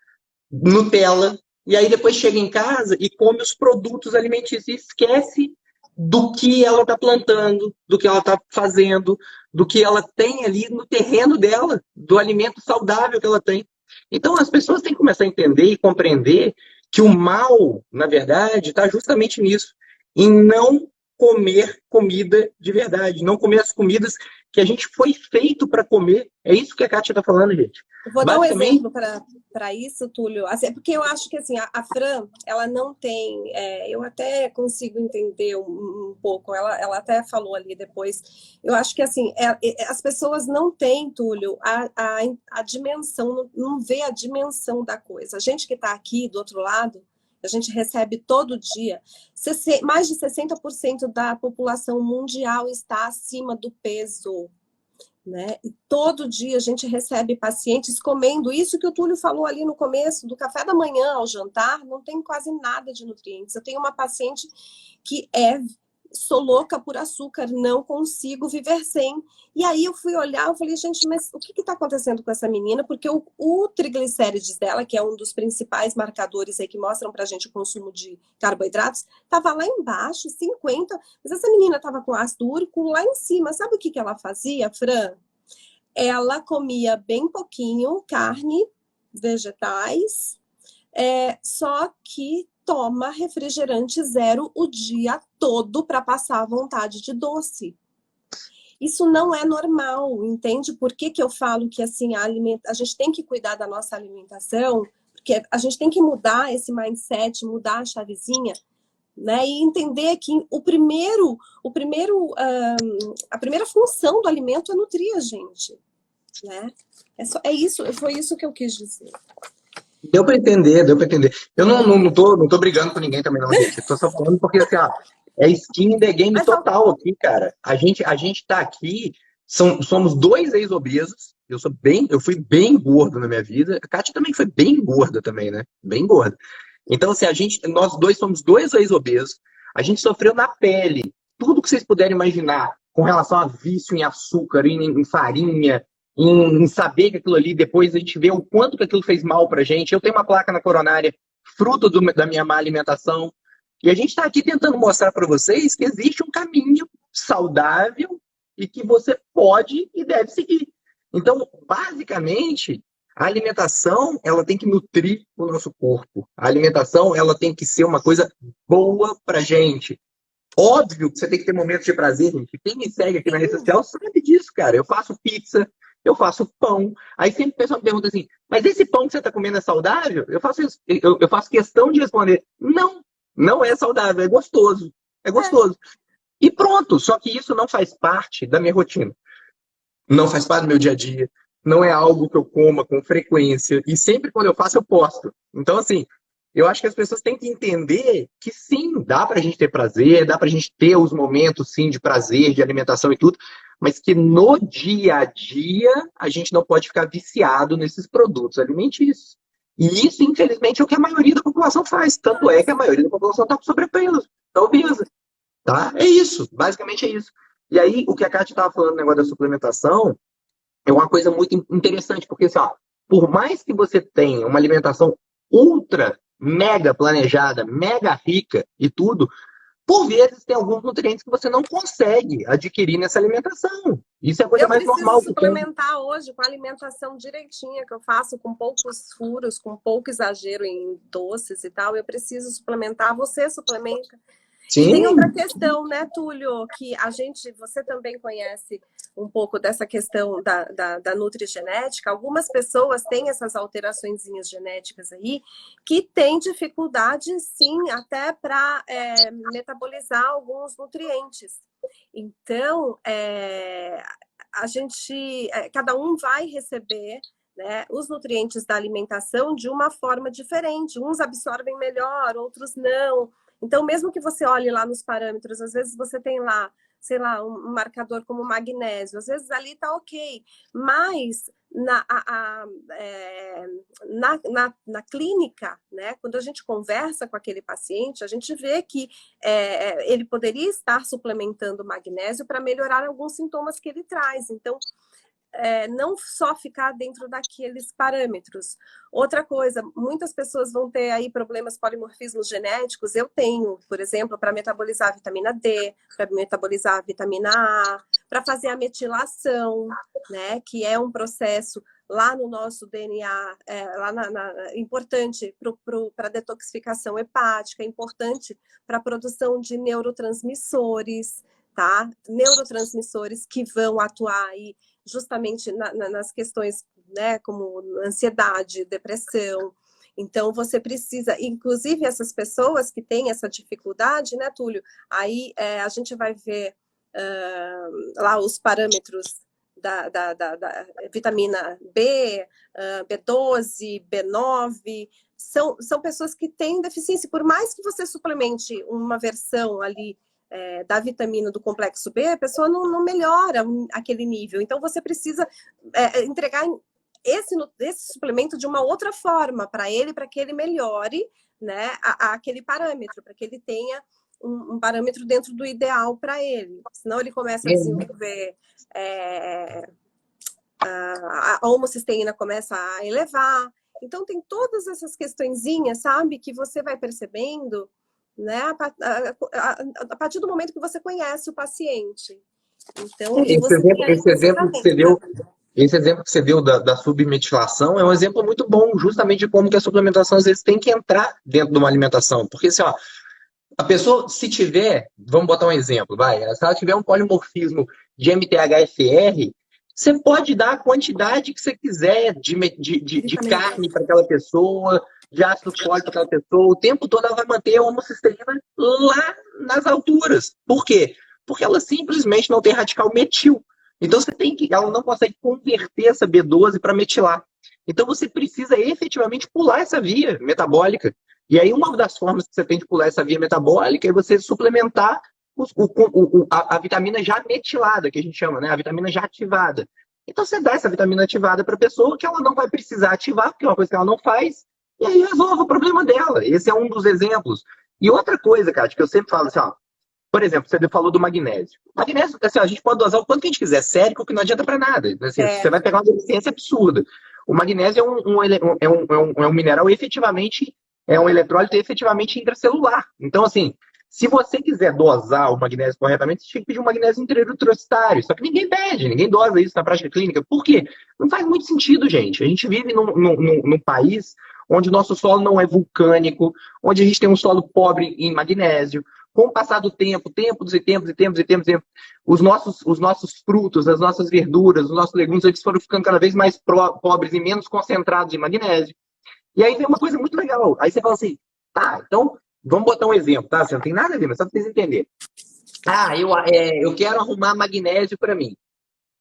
Nutella, e aí depois chega em casa e come os produtos alimentícios e esquece do que ela está plantando, do que ela está fazendo, do que ela tem ali no terreno dela, do alimento saudável que ela tem. Então as pessoas têm que começar a entender e compreender que o mal, na verdade, está justamente nisso, em não comer comida de verdade, não comer as comidas que a gente foi feito para comer. É isso que a Kátia está falando, gente. Eu vou dar um exemplo para isso, Túlio. Assim, porque eu acho que assim, a Fran, ela não tem. Eu até consigo entender um pouco. Ela até falou ali depois. Eu acho que assim, as pessoas não têm, Túlio, a dimensão, não vê a dimensão da coisa. A gente que está aqui do outro lado, a gente recebe todo dia. Mais de 60% da população mundial está acima do peso. Né? E todo dia a gente recebe pacientes comendo isso que o Túlio falou ali no começo, do café da manhã ao jantar, não tem quase nada de nutrientes. Eu tenho uma paciente que sou louca por açúcar, não consigo viver sem. E aí eu fui olhar, eu falei, gente, mas o que está acontecendo com essa menina? Porque o triglicérides dela, que é um dos principais marcadores aí que mostram pra gente o consumo de carboidratos, estava lá embaixo, 50, mas essa menina estava com ácido úrico lá em cima. Sabe o que ela fazia, Fran? Ela comia bem pouquinho carne, vegetais, só que toma refrigerante zero o dia todo para passar a vontade de doce. Isso não é normal, entende? Por que eu falo que assim, a gente tem que cuidar da nossa alimentação, porque a gente tem que mudar esse mindset, mudar a chavezinha, né? E entender que a primeira função do alimento é nutrir a gente, né? Foi isso que eu quis dizer. Deu para entender, deu para entender. Eu não tô brigando com ninguém também, não, gente. Eu tô só falando porque, assim, é skin in the game total aqui, cara. A gente tá aqui, somos dois ex-obesos. Eu fui bem gordo na minha vida. A Kátia também foi bem gorda também, né? Bem gorda. Então, assim, nós dois somos dois ex-obesos. A gente sofreu na pele tudo que vocês puderem imaginar com relação a vício em açúcar, em farinha, em saber que aquilo ali, depois a gente vê o quanto que aquilo fez mal pra gente. Eu tenho uma placa na coronária, fruto da minha má alimentação. E a gente está aqui tentando mostrar para vocês que existe um caminho saudável e que você pode e deve seguir. Então, basicamente, a alimentação, ela tem que nutrir o nosso corpo. A alimentação, ela tem que ser uma coisa boa pra gente. Óbvio que você tem que ter momentos de prazer, gente. Quem me segue aqui na rede social sabe disso, cara. Eu faço pizza, eu faço pão. Aí sempre o pessoal me pergunta assim, mas esse pão que você está comendo é saudável? Eu faço questão de responder, não é saudável, é gostoso. É gostoso. E pronto, só que isso não faz parte da minha rotina. Não faz parte do meu dia a dia. Não é algo que eu coma com frequência. E sempre quando eu faço, eu posto. Então, assim, eu acho que as pessoas têm que entender que sim, dá pra gente ter prazer, dá pra gente ter os momentos, sim, de prazer, de alimentação e tudo, mas que no dia a dia a gente não pode ficar viciado nesses produtos alimentícios. E isso, infelizmente, é o que a maioria da população faz. Tanto é que a maioria da população está com sobrepeso, está obesa. Tá? É isso, basicamente é isso. E aí, o que a Kátia estava falando no negócio da suplementação é uma coisa muito interessante, porque assim, por mais que você tenha uma alimentação ultra, mega planejada, mega rica e tudo, por vezes tem alguns nutrientes que você não consegue adquirir nessa alimentação. Isso é a coisa Eu mais preciso normal que tem. suplementar hoje com a alimentação direitinha, que eu faço com poucos furos, com pouco exagero em doces e tal. Eu preciso suplementar, você suplementa. E tem outra Sim, questão, né, Túlio, que você também conhece um pouco dessa questão da nutrigenética. Algumas pessoas têm essas alteraçõezinhas genéticas aí, que têm dificuldade, sim, até para metabolizar alguns nutrientes. Então, cada um vai receber, né, os nutrientes da alimentação de uma forma diferente. Uns absorvem melhor, outros não. Então, mesmo que você olhe lá nos parâmetros, às vezes você tem lá, sei lá, um marcador como magnésio, às vezes ali tá ok, mas na clínica, né, quando a gente conversa com aquele paciente, a gente vê que ele poderia estar suplementando magnésio para melhorar alguns sintomas que ele traz. Então, não só ficar dentro daqueles parâmetros. Outra coisa, muitas pessoas vão ter aí problemas polimorfismos genéticos. Eu tenho, por exemplo, para metabolizar a vitamina D, para metabolizar a vitamina A, para fazer a metilação, né, que é um processo lá no nosso DNA, importante para a detoxificação hepática, importante para a produção de neurotransmissores, tá? Neurotransmissores que vão atuar aí justamente nas questões, né, como ansiedade, depressão. Então, você precisa, inclusive essas pessoas que têm essa dificuldade, né, Túlio? Aí a gente vai ver lá os parâmetros da vitamina B, B12, B9. São pessoas que têm deficiência. Por mais que você suplemente uma versão ali da vitamina do complexo B, a pessoa não melhora aquele nível. Então, você precisa entregar esse suplemento de uma outra forma para ele, para que ele melhore, né, aquele parâmetro, para que ele tenha um parâmetro dentro do ideal para ele. Senão ele começa a desenvolver a homocisteína começa a elevar. Então, tem todas essas questõezinhas, sabe, que você vai percebendo, né, a partir do momento que você conhece o paciente. Então, e você tem aí esse exemplo que você deu da submetilação é um exemplo muito bom, justamente de como que a suplementação às vezes tem que entrar dentro de uma alimentação. Porque assim, ó, a pessoa, se tiver, vamos botar um exemplo, vai, se ela tiver um polimorfismo de MTHFR, você pode dar a quantidade que você quiser de carne para aquela pessoa, de ácido fólico para aquela pessoa, o tempo todo ela vai manter a homocisteína lá nas alturas. Por quê? Porque ela simplesmente não tem radical metil. Então ela não consegue converter essa B12 para metilar. Então você precisa efetivamente pular essa via metabólica. E aí uma das formas que você tem de pular essa via metabólica é você suplementar a vitamina já metilada, que a gente chama, né? A vitamina já ativada. Então você dá essa vitamina ativada para a pessoa que ela não vai precisar ativar, porque é uma coisa que ela não faz, e aí resolve o problema dela. Esse é um dos exemplos. E outra coisa, Kátia, que eu sempre falo assim, ó, por exemplo, você falou do magnésio. Magnésio, assim, a gente pode dosar o quanto que a gente quiser, sérico, que não adianta para nada. Assim, você vai pegar uma deficiência absurda. O magnésio é um mineral efetivamente, é um eletrólito efetivamente intracelular. Então, assim, se você quiser dosar o magnésio corretamente, você tem que pedir um magnésio intraeritrocitário. Só que ninguém pede, ninguém dosa isso na prática clínica. Por quê? Não faz muito sentido, gente. A gente vive num país onde o nosso solo não é vulcânico, onde a gente tem um solo pobre em magnésio. Com o passar do tempo, tempos, os nossos frutos, as nossas verduras, os nossos legumes, eles foram ficando cada vez mais pobres e menos concentrados em magnésio. E aí vem uma coisa muito legal. Aí você fala assim, tá, então, vamos botar um exemplo, tá? Você não tem nada a ver, mas só para vocês entenderem. Eu quero arrumar magnésio para mim.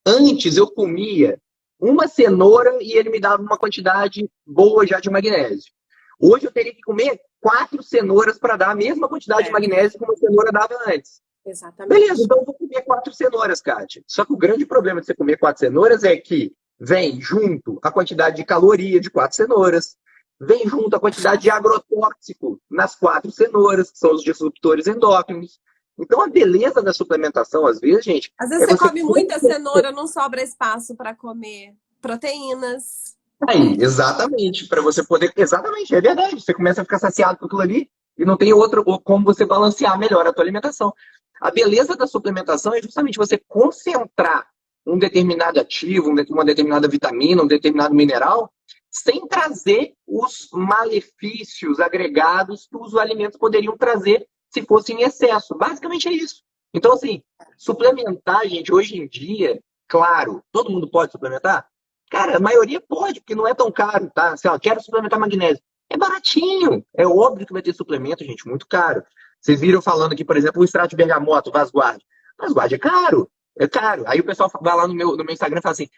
Antes eu comia uma cenoura e ele me dava uma quantidade boa já de magnésio. Hoje eu teria que comer 4 cenouras para dar a mesma quantidade de magnésio que uma cenoura dava antes. Exatamente. Beleza, então eu vou comer 4 cenouras, Kátia. Só que o grande problema de você comer 4 cenouras é que vem junto a quantidade de caloria de 4 cenouras, vem junto a quantidade de agrotóxico nas 4 cenouras, que são os disruptores endócrinos. Então a beleza da suplementação, às vezes, gente... Às vezes você come muita cenoura, não sobra espaço para comer proteínas. Aí, exatamente, para você poder. Exatamente, é verdade. Você começa a ficar saciado com aquilo ali e não tem outro ou como você balancear melhor a tua alimentação. A beleza da suplementação é justamente você concentrar um determinado ativo, uma determinada vitamina, um determinado mineral, sem trazer os malefícios agregados que os alimentos poderiam trazer se fossem em excesso. Basicamente é isso. Então, assim, suplementar, gente, hoje em dia, claro, todo mundo pode suplementar? Cara, a maioria pode, porque não é tão caro, tá? Assim, ó, quero suplementar magnésio. É baratinho. É óbvio que vai ter suplemento, gente, muito caro. Vocês viram falando aqui, por exemplo, o extrato de bergamota, o Vasguard. Vasguard é caro. É caro. Aí o pessoal vai lá no meu Instagram e fala assim: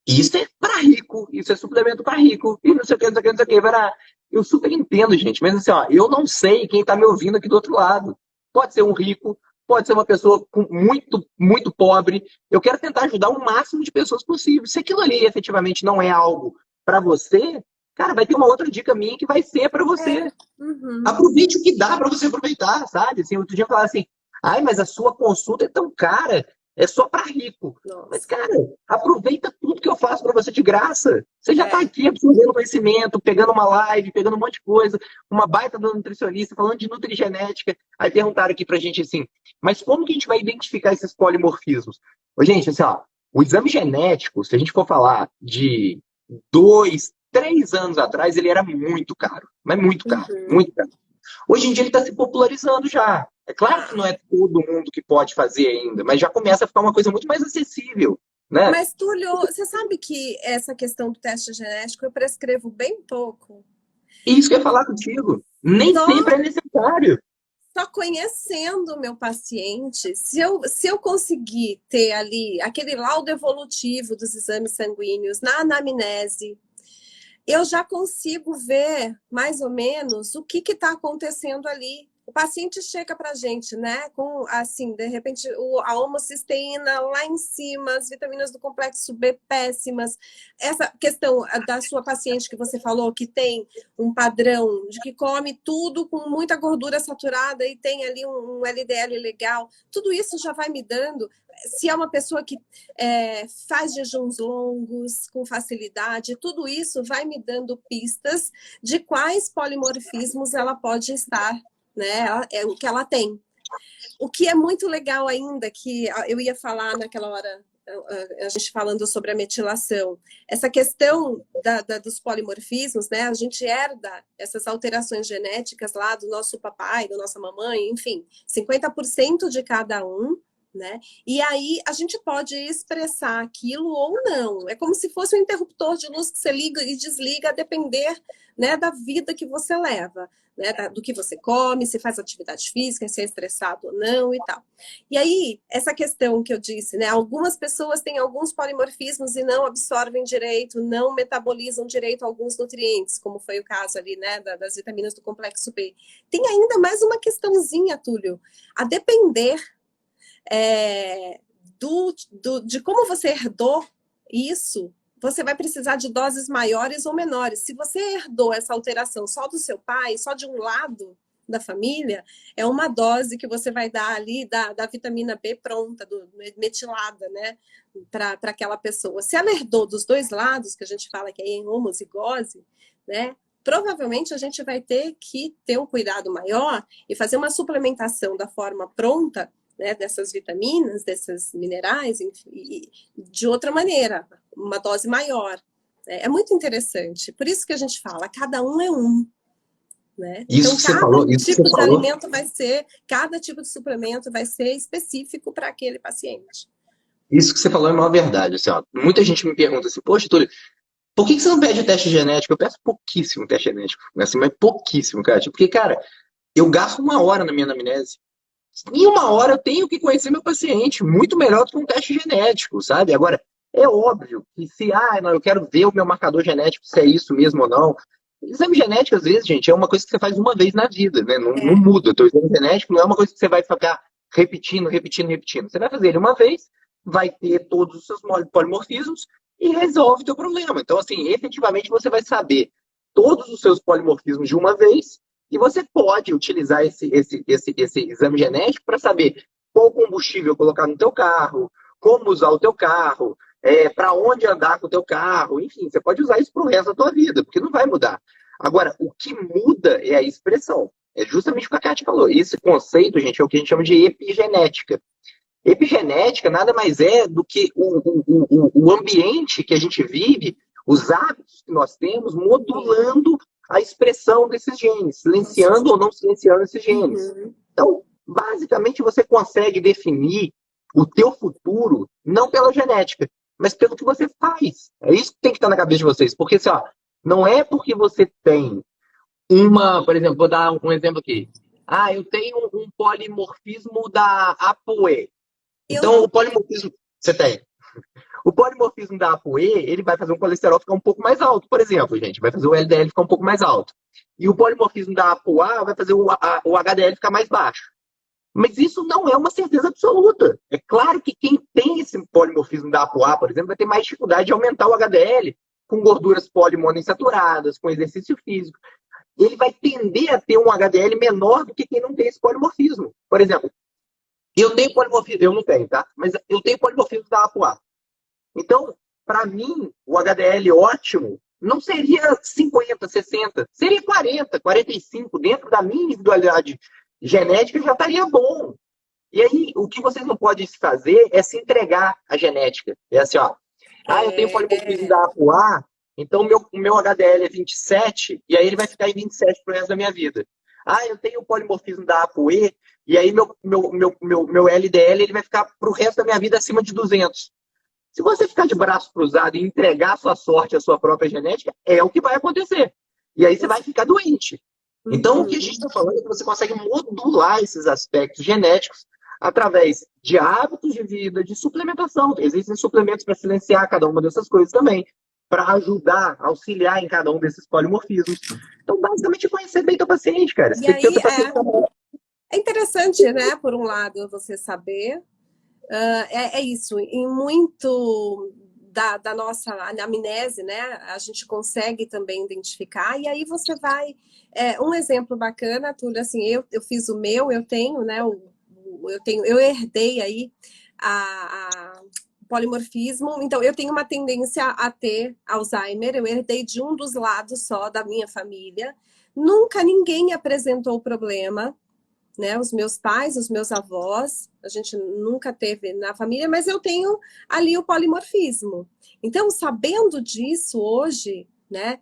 isso é para rico, isso é suplemento para rico, e não sei o que, não sei o que, não sei o que. Eu super entendo, gente, mas assim, ó, eu não sei quem está me ouvindo aqui do outro lado. Pode ser um rico, pode ser uma pessoa muito, muito pobre. Eu quero tentar ajudar o máximo de pessoas possível. Se aquilo ali efetivamente não é algo para você, cara, vai ter uma outra dica minha que vai ser para você. Uhum. Aproveite o que dá para você aproveitar, sabe? Assim, outro dia eu falava assim: ai, mas a sua consulta é tão cara, é só para rico. Mas, Nossa. cara, aproveita tudo que eu faço para você de graça. Você já está É. aqui absorvendo conhecimento, pegando uma live, pegando um monte de coisa, uma baita do nutricionista, falando de nutrigenética. Aí perguntaram aqui pra gente assim: mas como que a gente vai identificar esses polimorfismos? Ô, gente, assim, ó, o exame genético, se a gente for falar de 2, 3 anos atrás, ele era muito caro, mas muito caro, Uhum. muito caro. Hoje em dia ele está se popularizando já. É claro que Tá. não é todo mundo que pode fazer ainda, mas já começa a ficar uma coisa muito mais acessível, né? Mas, Túlio, você sabe que essa questão do teste genético eu prescrevo bem pouco. E isso que eu ia falar contigo. Nem Só, sempre é necessário. só conhecendo o meu paciente, se eu conseguir ter ali aquele laudo evolutivo dos exames sanguíneos na anamnese, eu já consigo ver mais ou menos o que está acontecendo ali. O paciente chega para a gente, né, com, assim, de repente, a homocisteína lá em cima, as vitaminas do complexo B péssimas. Essa questão da sua paciente que você falou, que tem um padrão de que come tudo com muita gordura saturada e tem ali um LDL legal, tudo isso já vai me dando. Se é uma pessoa que faz jejuns longos com facilidade, tudo isso vai me dando pistas de quais polimorfismos ela pode estar, né? É o que ela tem. O que é muito legal ainda, que eu ia falar naquela hora, a gente falando sobre a metilação, essa questão dos polimorfismos, né? A gente herda essas alterações genéticas lá do nosso papai, da nossa mamãe, enfim, 50% de cada um, né? E aí a gente pode expressar aquilo ou não. É como se fosse um interruptor de luz que você liga e desliga a depender, né, da vida que você leva, né, do que você come, se faz atividade física, se é estressado ou não e tal. E aí, essa questão que eu disse, né, algumas pessoas têm alguns polimorfismos e não absorvem direito, não metabolizam direito alguns nutrientes, como foi o caso ali, né, das vitaminas do complexo B. Tem ainda mais uma questãozinha, Túlio, a depender de como você herdou isso, você vai precisar de doses maiores ou menores. Se você herdou essa alteração só do seu pai, só de um lado da família, é uma dose que você vai dar ali da vitamina B pronta, metilada, né, para aquela pessoa. Se ela herdou dos dois lados, que a gente fala que é em homozigose, né, provavelmente a gente vai ter que ter um cuidado maior e fazer uma suplementação da forma pronta, né, dessas vitaminas, desses minerais, enfim, de outra maneira, uma dose maior. É muito interessante. Por isso que a gente fala, cada um é um. Né? Então, Isso que você falou, cada tipo de suplemento vai ser específico para aquele paciente. isso que você falou é uma verdade. Assim, ó, muita gente me pergunta assim: poxa, Túlio, por que você não pede teste genético? Eu peço pouquíssimo teste genético, assim, mas pouquíssimo, cara. Porque, cara, eu gasto 1 hora na minha anamnese. Em 1 hora eu tenho que conhecer meu paciente, muito melhor do que um teste genético, sabe? Agora, é óbvio que se, não, eu quero ver o meu marcador genético, se é isso mesmo ou não. Exame genético, às vezes, gente, é uma coisa que você faz uma vez na vida, né? Não, não muda. O teu exame genético não é uma coisa que você vai ficar repetindo, repetindo, repetindo. Você vai fazer ele uma vez, vai ter todos os seus polimorfismos e resolve o teu problema. Então, assim, efetivamente você vai saber todos os seus polimorfismos de uma vez e você pode utilizar esse exame genético para saber qual combustível colocar no teu carro, como usar o teu carro, para onde andar com o teu carro, enfim, você pode usar isso para o resto da tua vida, porque não vai mudar. Agora, o que muda é a expressão. É justamente o que a Kátia falou. Esse conceito, gente, é o que a gente chama de epigenética. Epigenética nada mais é do que o ambiente que a gente vive, os hábitos que nós temos, modulando a expressão desses genes, silenciando ou não silenciando esses genes. Então, basicamente, você consegue definir o teu futuro não pela genética, mas pelo que você faz. É isso que tem que estar na cabeça de vocês. Porque, assim, ó, não é porque você tem por exemplo, vou dar um exemplo aqui. Eu tenho um polimorfismo da ApoE. Então, o polimorfismo você tem. O polimorfismo da ApoE, ele vai fazer um colesterol ficar um pouco mais alto, por exemplo, gente. Vai fazer o LDL ficar um pouco mais alto. E o polimorfismo da ApoA vai fazer o HDL ficar mais baixo. Mas isso não é uma certeza absoluta. É claro que quem tem esse polimorfismo da ApoA, por exemplo, vai ter mais dificuldade de aumentar o HDL com gorduras polimonoinsaturadas, com exercício físico. Ele vai tender a ter um HDL menor do que quem não tem esse polimorfismo. Por exemplo, eu tenho polimorfismo, eu não tenho, tá? Mas eu tenho polimorfismo da ApoA. Então, para mim, o HDL ótimo não seria 50, 60, seria 40, 45. Dentro da minha individualidade genética já estaria bom. E aí, o que vocês não podem fazer é se entregar à genética. É assim, ó. Eu tenho polimorfismo da ApoA, então o meu HDL é 27, e aí ele vai ficar em 27 pro resto da minha vida. Eu tenho o polimorfismo da ApoE, e aí meu LDL ele vai ficar pro resto da minha vida acima de 200. Se você ficar de braço cruzado e entregar a sua sorte à sua própria genética, é o que vai acontecer. E aí você vai ficar doente. Então, o que a gente está falando é que você consegue modular esses aspectos genéticos através de hábitos de vida, de suplementação. Existem suplementos para silenciar cada uma dessas coisas também, para ajudar, auxiliar em cada um desses polimorfismos. Então, basicamente, conhecer bem teu paciente, cara. Você tem que ter o teu paciente é interessante, né? Por um lado, você saber. É isso. Em muito da nossa anamnese, né? A gente consegue também identificar. E aí você vai... um exemplo bacana, Túlio, assim, eu fiz o meu, eu tenho, né? Eu herdei aí a polimorfismo, então eu tenho uma tendência a ter Alzheimer, eu herdei de um dos lados só da minha família, nunca ninguém apresentou o problema, né? Os meus pais, os meus avós, a gente nunca teve na família, mas eu tenho ali o polimorfismo. Então, sabendo disso hoje, né?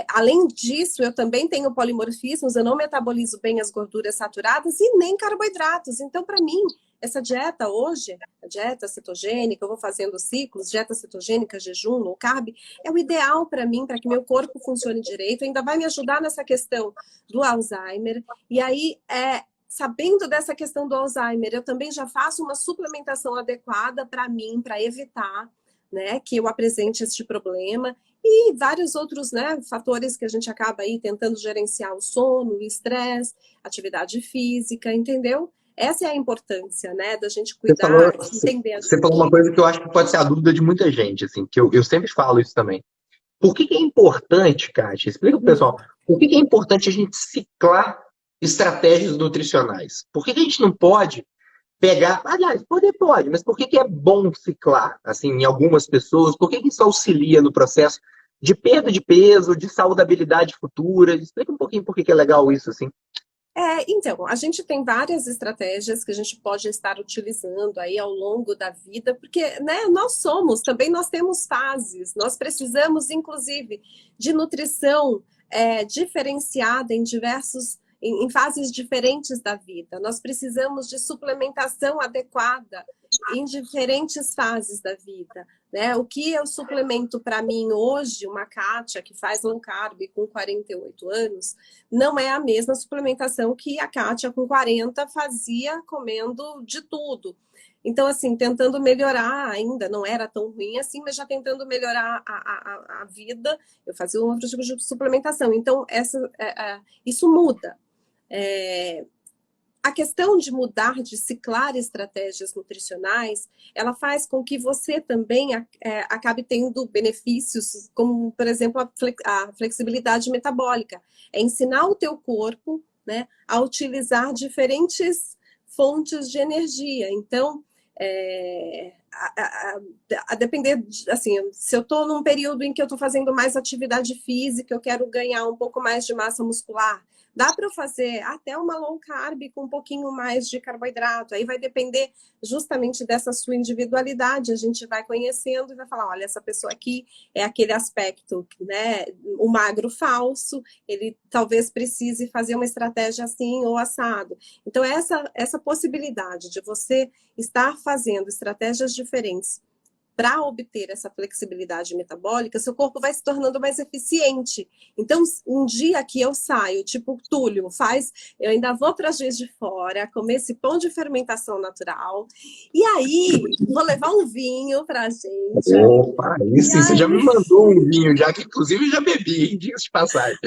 Além disso, eu também tenho polimorfismos, eu não metabolizo bem as gorduras saturadas e nem carboidratos. Então, para mim, essa dieta hoje, a dieta cetogênica, eu vou fazendo ciclos, dieta cetogênica, jejum, low carb, é o ideal para mim, para que meu corpo funcione direito, ainda vai me ajudar nessa questão do Alzheimer. E aí, sabendo dessa questão do Alzheimer, eu também já faço uma suplementação adequada para mim, para evitar, né, que eu apresente este problema. E vários outros, né, fatores que a gente acaba aí tentando gerenciar: o sono, o estresse, atividade física, entendeu? Essa é a importância, né, da gente cuidar, entender a gente. Você falou uma coisa que eu acho que pode ser a dúvida de muita gente, assim, que eu sempre falo isso também. Por que é importante, Kátia? Explica pro pessoal. Por que é importante a gente ciclar estratégias nutricionais? Por que a gente não pode pegar... Aliás, pode, mas por que é bom ciclar, assim, em algumas pessoas? Por que isso auxilia no processo de perda de peso, de saudabilidade futura? Explica um pouquinho por que é legal isso, assim. Então, a gente tem várias estratégias que a gente pode estar utilizando aí ao longo da vida, porque, né, nós temos fases, nós precisamos, inclusive, de nutrição diferenciada em fases diferentes da vida. Nós precisamos de suplementação adequada em diferentes fases da vida, né? O que eu suplemento para mim hoje, uma Kátia que faz low carb com 48 anos, não é a mesma suplementação que a Kátia com 40 fazia comendo de tudo. Então, assim, tentando melhorar ainda, não era tão ruim assim, mas já tentando melhorar a vida, eu fazia um outro tipo de suplementação. Então, isso muda. A questão de mudar, de ciclar estratégias nutricionais, ela faz com que você também acabe tendo benefícios, como, por exemplo, a flexibilidade metabólica. É ensinar o teu corpo, né, a utilizar diferentes fontes de energia. Então, a depender, assim, se eu estou num período em que eu estou fazendo mais atividade física, eu quero ganhar um pouco mais de massa muscular, dá para eu fazer até uma low carb com um pouquinho mais de carboidrato. Aí vai depender justamente dessa sua individualidade. A gente vai conhecendo e vai falar, olha, essa pessoa aqui é aquele aspecto, né? O magro falso, ele talvez precise fazer uma estratégia assim ou assado. Então, essa possibilidade de você estar fazendo estratégias diferentes para obter essa flexibilidade metabólica, seu corpo vai se tornando mais eficiente. Então, um dia que eu saio, tipo Túlio faz, eu ainda vou para Juiz de Fora, comer esse pão de fermentação natural, e aí vou levar um vinho para a gente. Opa, isso, você já me mandou um vinho, já que inclusive eu já bebi, diga-se de passagem.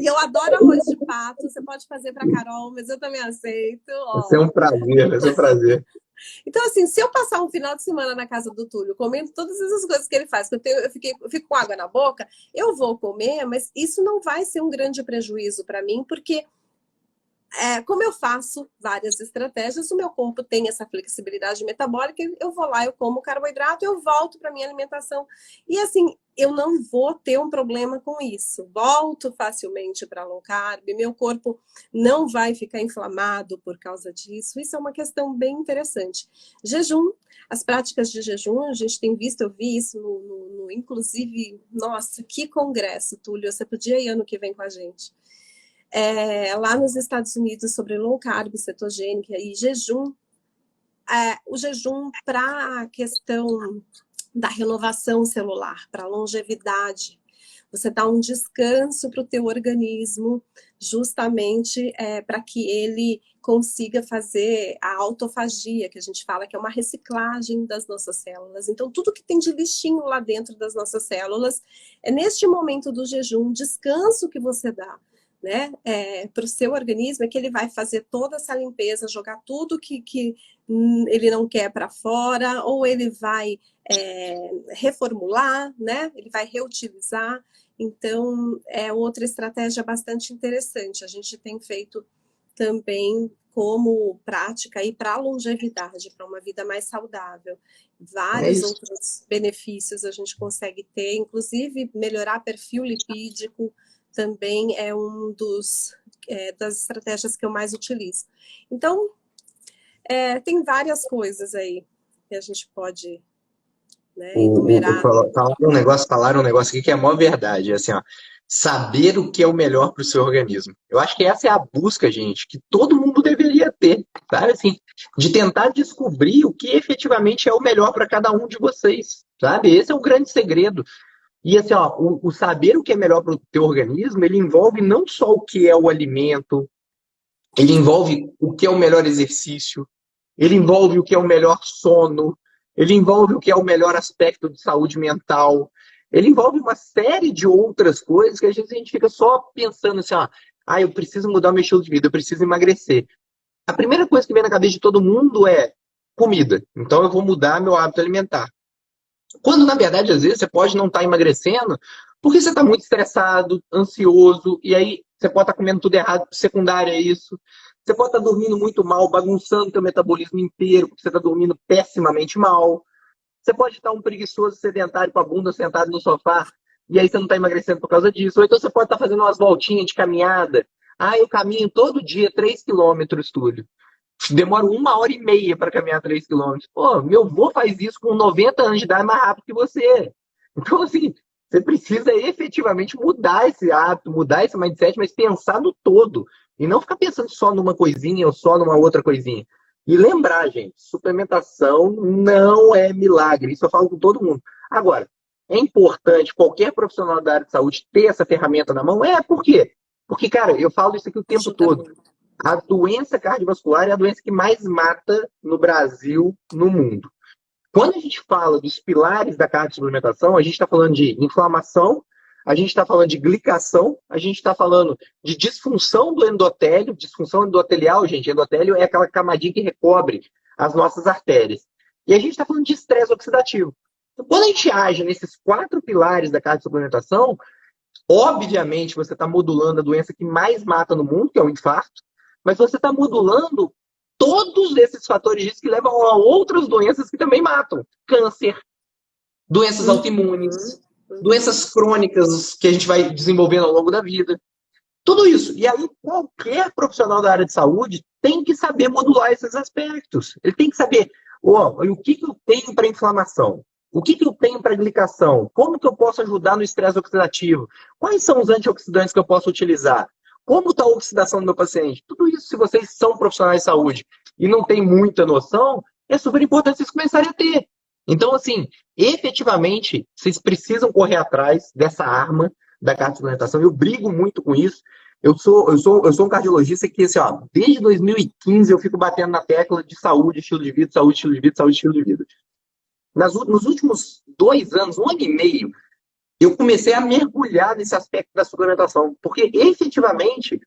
E eu adoro arroz de pato, você pode fazer para Carol, mas eu também aceito. Vai ser um prazer, vai ser um prazer. Então, assim, se eu passar um final de semana na casa do Túlio, comendo todas essas coisas que ele faz, que eu fico com água na boca, eu vou comer, mas isso não vai ser um grande prejuízo para mim, porque como eu faço várias estratégias, o meu corpo tem essa flexibilidade metabólica, eu vou lá, eu como carboidrato, eu volto para minha alimentação. E assim, eu não vou ter um problema com isso. Volto facilmente para low carb, meu corpo não vai ficar inflamado por causa disso. Isso é uma questão bem interessante. Jejum, as práticas de jejum, a gente tem visto, eu vi isso inclusive, nossa, que congresso, Túlio, você podia ir ano que vem com a gente. Lá nos Estados Unidos sobre low carb, cetogênica e jejum, o jejum para a questão da renovação celular, para a longevidade, você dá um descanso para o teu organismo, justamente para que ele consiga fazer a autofagia, que a gente fala que é uma reciclagem das nossas células. Então, tudo que tem de lixinho lá dentro das nossas células, é neste momento do jejum, descanso que você dá, né, para o seu organismo, é que ele vai fazer toda essa limpeza, jogar tudo que ele não quer para fora, ou ele vai reformular, né, ele vai reutilizar. Então, é outra estratégia bastante interessante. A gente tem feito também como prática aí para a longevidade, para uma vida mais saudável. Vários outros benefícios a gente consegue ter, inclusive melhorar perfil lipídico, também é um das estratégias que eu mais utilizo. Então, tem várias coisas aí que a gente pode, né, enumerar. Falaram um negócio aqui que é a maior verdade, assim, ó, saber o que é o melhor para o seu organismo. Eu acho que essa é a busca, gente, que todo mundo deveria ter, sabe? Assim, de tentar descobrir o que efetivamente é o melhor para cada um de vocês, sabe? Esse é o grande segredo. E assim, ó, o saber o que é melhor para o teu organismo, ele envolve não só o que é o alimento, ele envolve o que é o melhor exercício, ele envolve o que é o melhor sono, ele envolve o que é o melhor aspecto de saúde mental, ele envolve uma série de outras coisas que às vezes a gente fica só pensando assim, ó, eu preciso mudar o meu estilo de vida, eu preciso emagrecer. A primeira coisa que vem na cabeça de todo mundo é comida. Então eu vou mudar meu hábito alimentar. Quando, na verdade, às vezes, você pode não estar emagrecendo porque você está muito estressado, ansioso, e aí você pode estar comendo tudo errado, secundário é isso. Você pode estar dormindo muito mal, bagunçando o seu metabolismo inteiro, porque você está dormindo pessimamente mal. Você pode estar um preguiçoso sedentário com a bunda sentada no sofá, e aí você não está emagrecendo por causa disso. Ou então você pode estar fazendo umas voltinhas de caminhada. Eu caminho todo dia 3 quilômetros, Túlio. Demoro 1h30 para caminhar 3 quilômetros. Pô, meu avô faz isso com 90 anos de idade mais rápido que você. Então, assim, você precisa efetivamente mudar esse hábito, mudar esse mindset, mas pensar no todo. E não ficar pensando só numa coisinha ou só numa outra coisinha. E lembrar, gente, suplementação não é milagre. Isso eu falo com todo mundo. Agora, é importante qualquer profissional da área de saúde ter essa ferramenta na mão? Por quê? Porque, cara, eu falo isso aqui o tempo todo. A doença cardiovascular é a doença que mais mata no Brasil, no mundo. Quando a gente fala dos pilares da cardiosuplementação, a gente está falando de inflamação, a gente está falando de glicação, a gente está falando de disfunção do endotélio. Disfunção endotelial, gente, endotélio é aquela camadinha que recobre as nossas artérias. E a gente está falando de estresse oxidativo. Então, quando a gente age nesses 4 pilares da cardiosuplementação, obviamente você está modulando a doença que mais mata no mundo, que é o infarto, mas você está modulando todos esses fatores de risco que levam a outras doenças que também matam. Câncer, doenças autoimunes, doenças crônicas que a gente vai desenvolvendo ao longo da vida. Tudo isso. E aí, qualquer profissional da área de saúde tem que saber modular esses aspectos. Ele tem que saber, o que eu tenho para inflamação? O que eu tenho para glicação? Como que eu posso ajudar no estresse oxidativo? Quais são os antioxidantes que eu posso utilizar? Como está a oxidação do meu paciente? Tudo isso, se vocês são profissionais de saúde e não têm muita noção, é super importante vocês começarem a ter. Então, assim, efetivamente, vocês precisam correr atrás dessa arma da cardiosuplementação. Eu brigo muito com isso. Eu sou um cardiologista que, assim, desde 2015 eu fico batendo na tecla de saúde, estilo de vida, saúde, estilo de vida, saúde, estilo de vida. Nos últimos 2 anos, 1 ano e meio, eu comecei a mergulhar nesse aspecto da suplementação, porque efetivamente,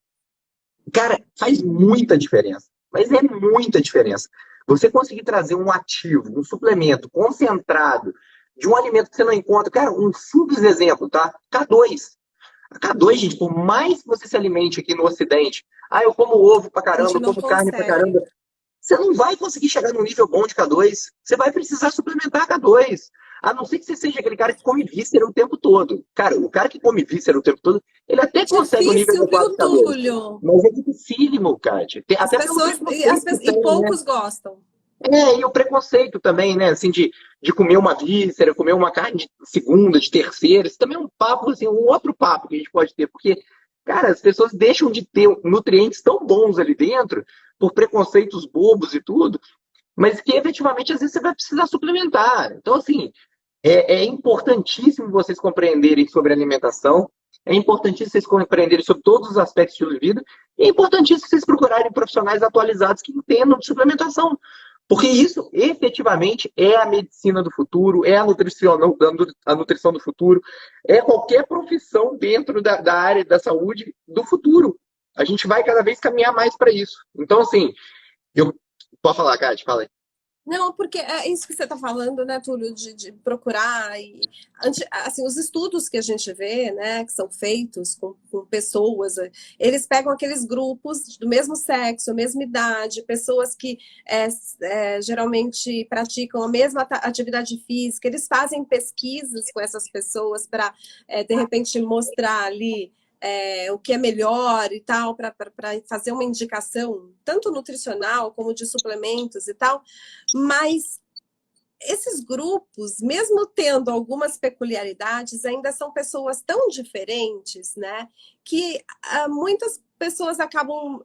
cara, faz muita diferença. Mas é muita diferença. Você conseguir trazer um ativo, um suplemento concentrado de um alimento que você não encontra. Cara, um simples exemplo, tá? K2. A K2, gente, por mais que você se alimente aqui no Ocidente, eu como ovo pra caramba, eu como carne pra caramba, você não vai conseguir chegar num nível bom de K2. Você vai precisar suplementar K2. A não ser que você seja aquele cara que come víscera o tempo todo. Cara, o cara que come víscera o tempo todo, ele até consegue o nível adequado de K2. Túlio. Mas é dificílimo, Kátia. E poucos gostam. E o preconceito também, né? Assim, de comer uma víscera, comer uma carne de segunda, de terceira. Isso também é um papo, assim, um outro papo que a gente pode ter. Porque, cara, as pessoas deixam de ter nutrientes tão bons ali dentro por preconceitos bobos e tudo, mas que efetivamente às vezes você vai precisar suplementar. Então, assim, é importantíssimo vocês compreenderem sobre alimentação, é importantíssimo vocês compreenderem sobre todos os aspectos de vida, e é importantíssimo vocês procurarem profissionais atualizados que entendam de suplementação. Porque isso, efetivamente, é a medicina do futuro, é a nutrição do futuro, é qualquer profissão dentro da área da saúde do futuro. A gente vai cada vez caminhar mais para isso. Então, assim, pode falar, Kátia, fala aí. Não, porque é isso que você está falando, né, Túlio, de procurar. Assim, os estudos que a gente vê, né, que são feitos com pessoas, eles pegam aqueles grupos do mesmo sexo, mesma idade, pessoas que geralmente praticam a mesma atividade física, eles fazem pesquisas com essas pessoas para, de repente, mostrar ali o que é melhor e tal, para fazer uma indicação, tanto nutricional como de suplementos e tal, mas esses grupos, mesmo tendo algumas peculiaridades, ainda são pessoas tão diferentes, né, que muitas pessoas acabam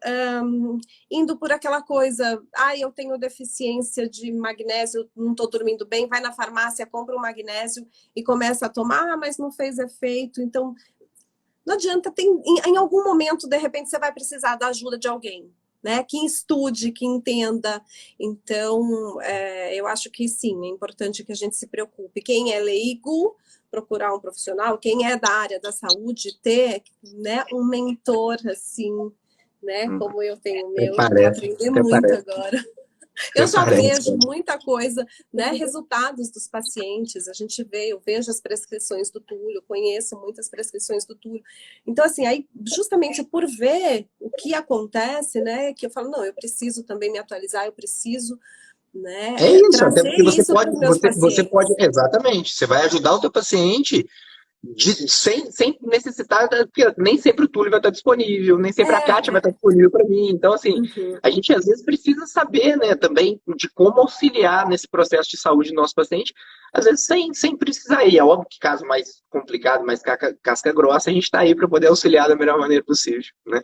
indo por aquela coisa, eu tenho deficiência de magnésio, não estou dormindo bem, vai na farmácia, compra um magnésio e começa a tomar, mas não fez efeito, então não adianta, em algum momento, de repente, você vai precisar da ajuda de alguém, né? Que estude, que entenda. Então, eu acho que sim, é importante que a gente se preocupe. Quem é leigo, procurar um profissional. Quem é da área da saúde, ter, né, um mentor, assim, né? Como eu tenho o meu, vou aprender muito agora. Eu já vejo muita coisa, né? Resultados dos pacientes, a gente vê, eu vejo as prescrições do Túlio, conheço muitas prescrições do Túlio. Então, assim, aí, justamente por ver o que acontece, né? Que eu falo, não, eu preciso também me atualizar, eu preciso, né? É isso, até porque você pode, exatamente, você vai ajudar o teu paciente sem necessitar, porque nem sempre o Túlio vai estar disponível, nem sempre a Kátia vai estar disponível para mim. Então, assim, a gente às vezes precisa saber, né, também de como auxiliar nesse processo de saúde do nosso paciente, às vezes sem precisar ir. É óbvio que caso mais complicado, mais casca grossa, a gente está aí para poder auxiliar da melhor maneira possível, né?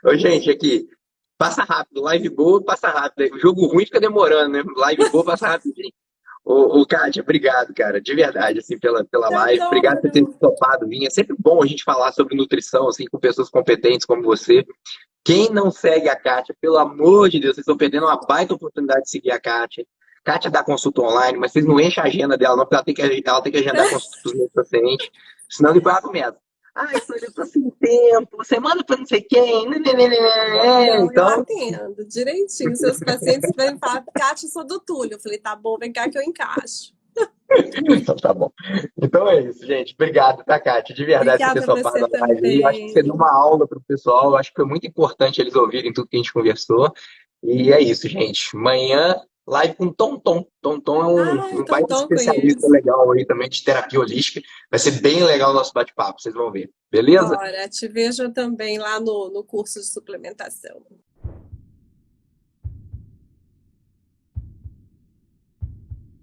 Ô, gente, aqui, passa rápido, live boa, passa rápido. O jogo ruim fica demorando, né? Live boa, passa rapidinho. Ô, Kátia, obrigado, cara, de verdade, assim, pela live. Obrigado por ter topado vir. É sempre bom a gente falar sobre nutrição, assim, com pessoas competentes como você. Quem não segue a Kátia, pelo amor de Deus, vocês estão perdendo uma baita oportunidade de seguir a Kátia. Kátia dá consulta online, mas vocês não enchem a agenda dela, não, porque ela tem que agendar consulta para os meus pacientes, senão depois ela começa. Eu tô sem tempo, você manda para não sei quem. Então... Eu atendo direitinho. Seus pacientes vêm falar, Kátia, eu sou do Túlio. Eu falei, tá bom, vem cá que eu encaixo. Então tá bom. Então é isso, gente. Obrigado, tá, Kátia? De verdade, por ter topado a live. Eu acho que você deu uma aula para o pessoal. Eu acho que foi muito importante eles ouvirem tudo que a gente conversou. E é isso, gente. Amanhã, live com Tonton. Tonton é Ah, um baita Tonton especialista conheço. legal aí também de terapia holística. Vai ser bem legal o nosso bate-papo, vocês vão ver. Beleza? Bora, te vejo também lá no curso de suplementação.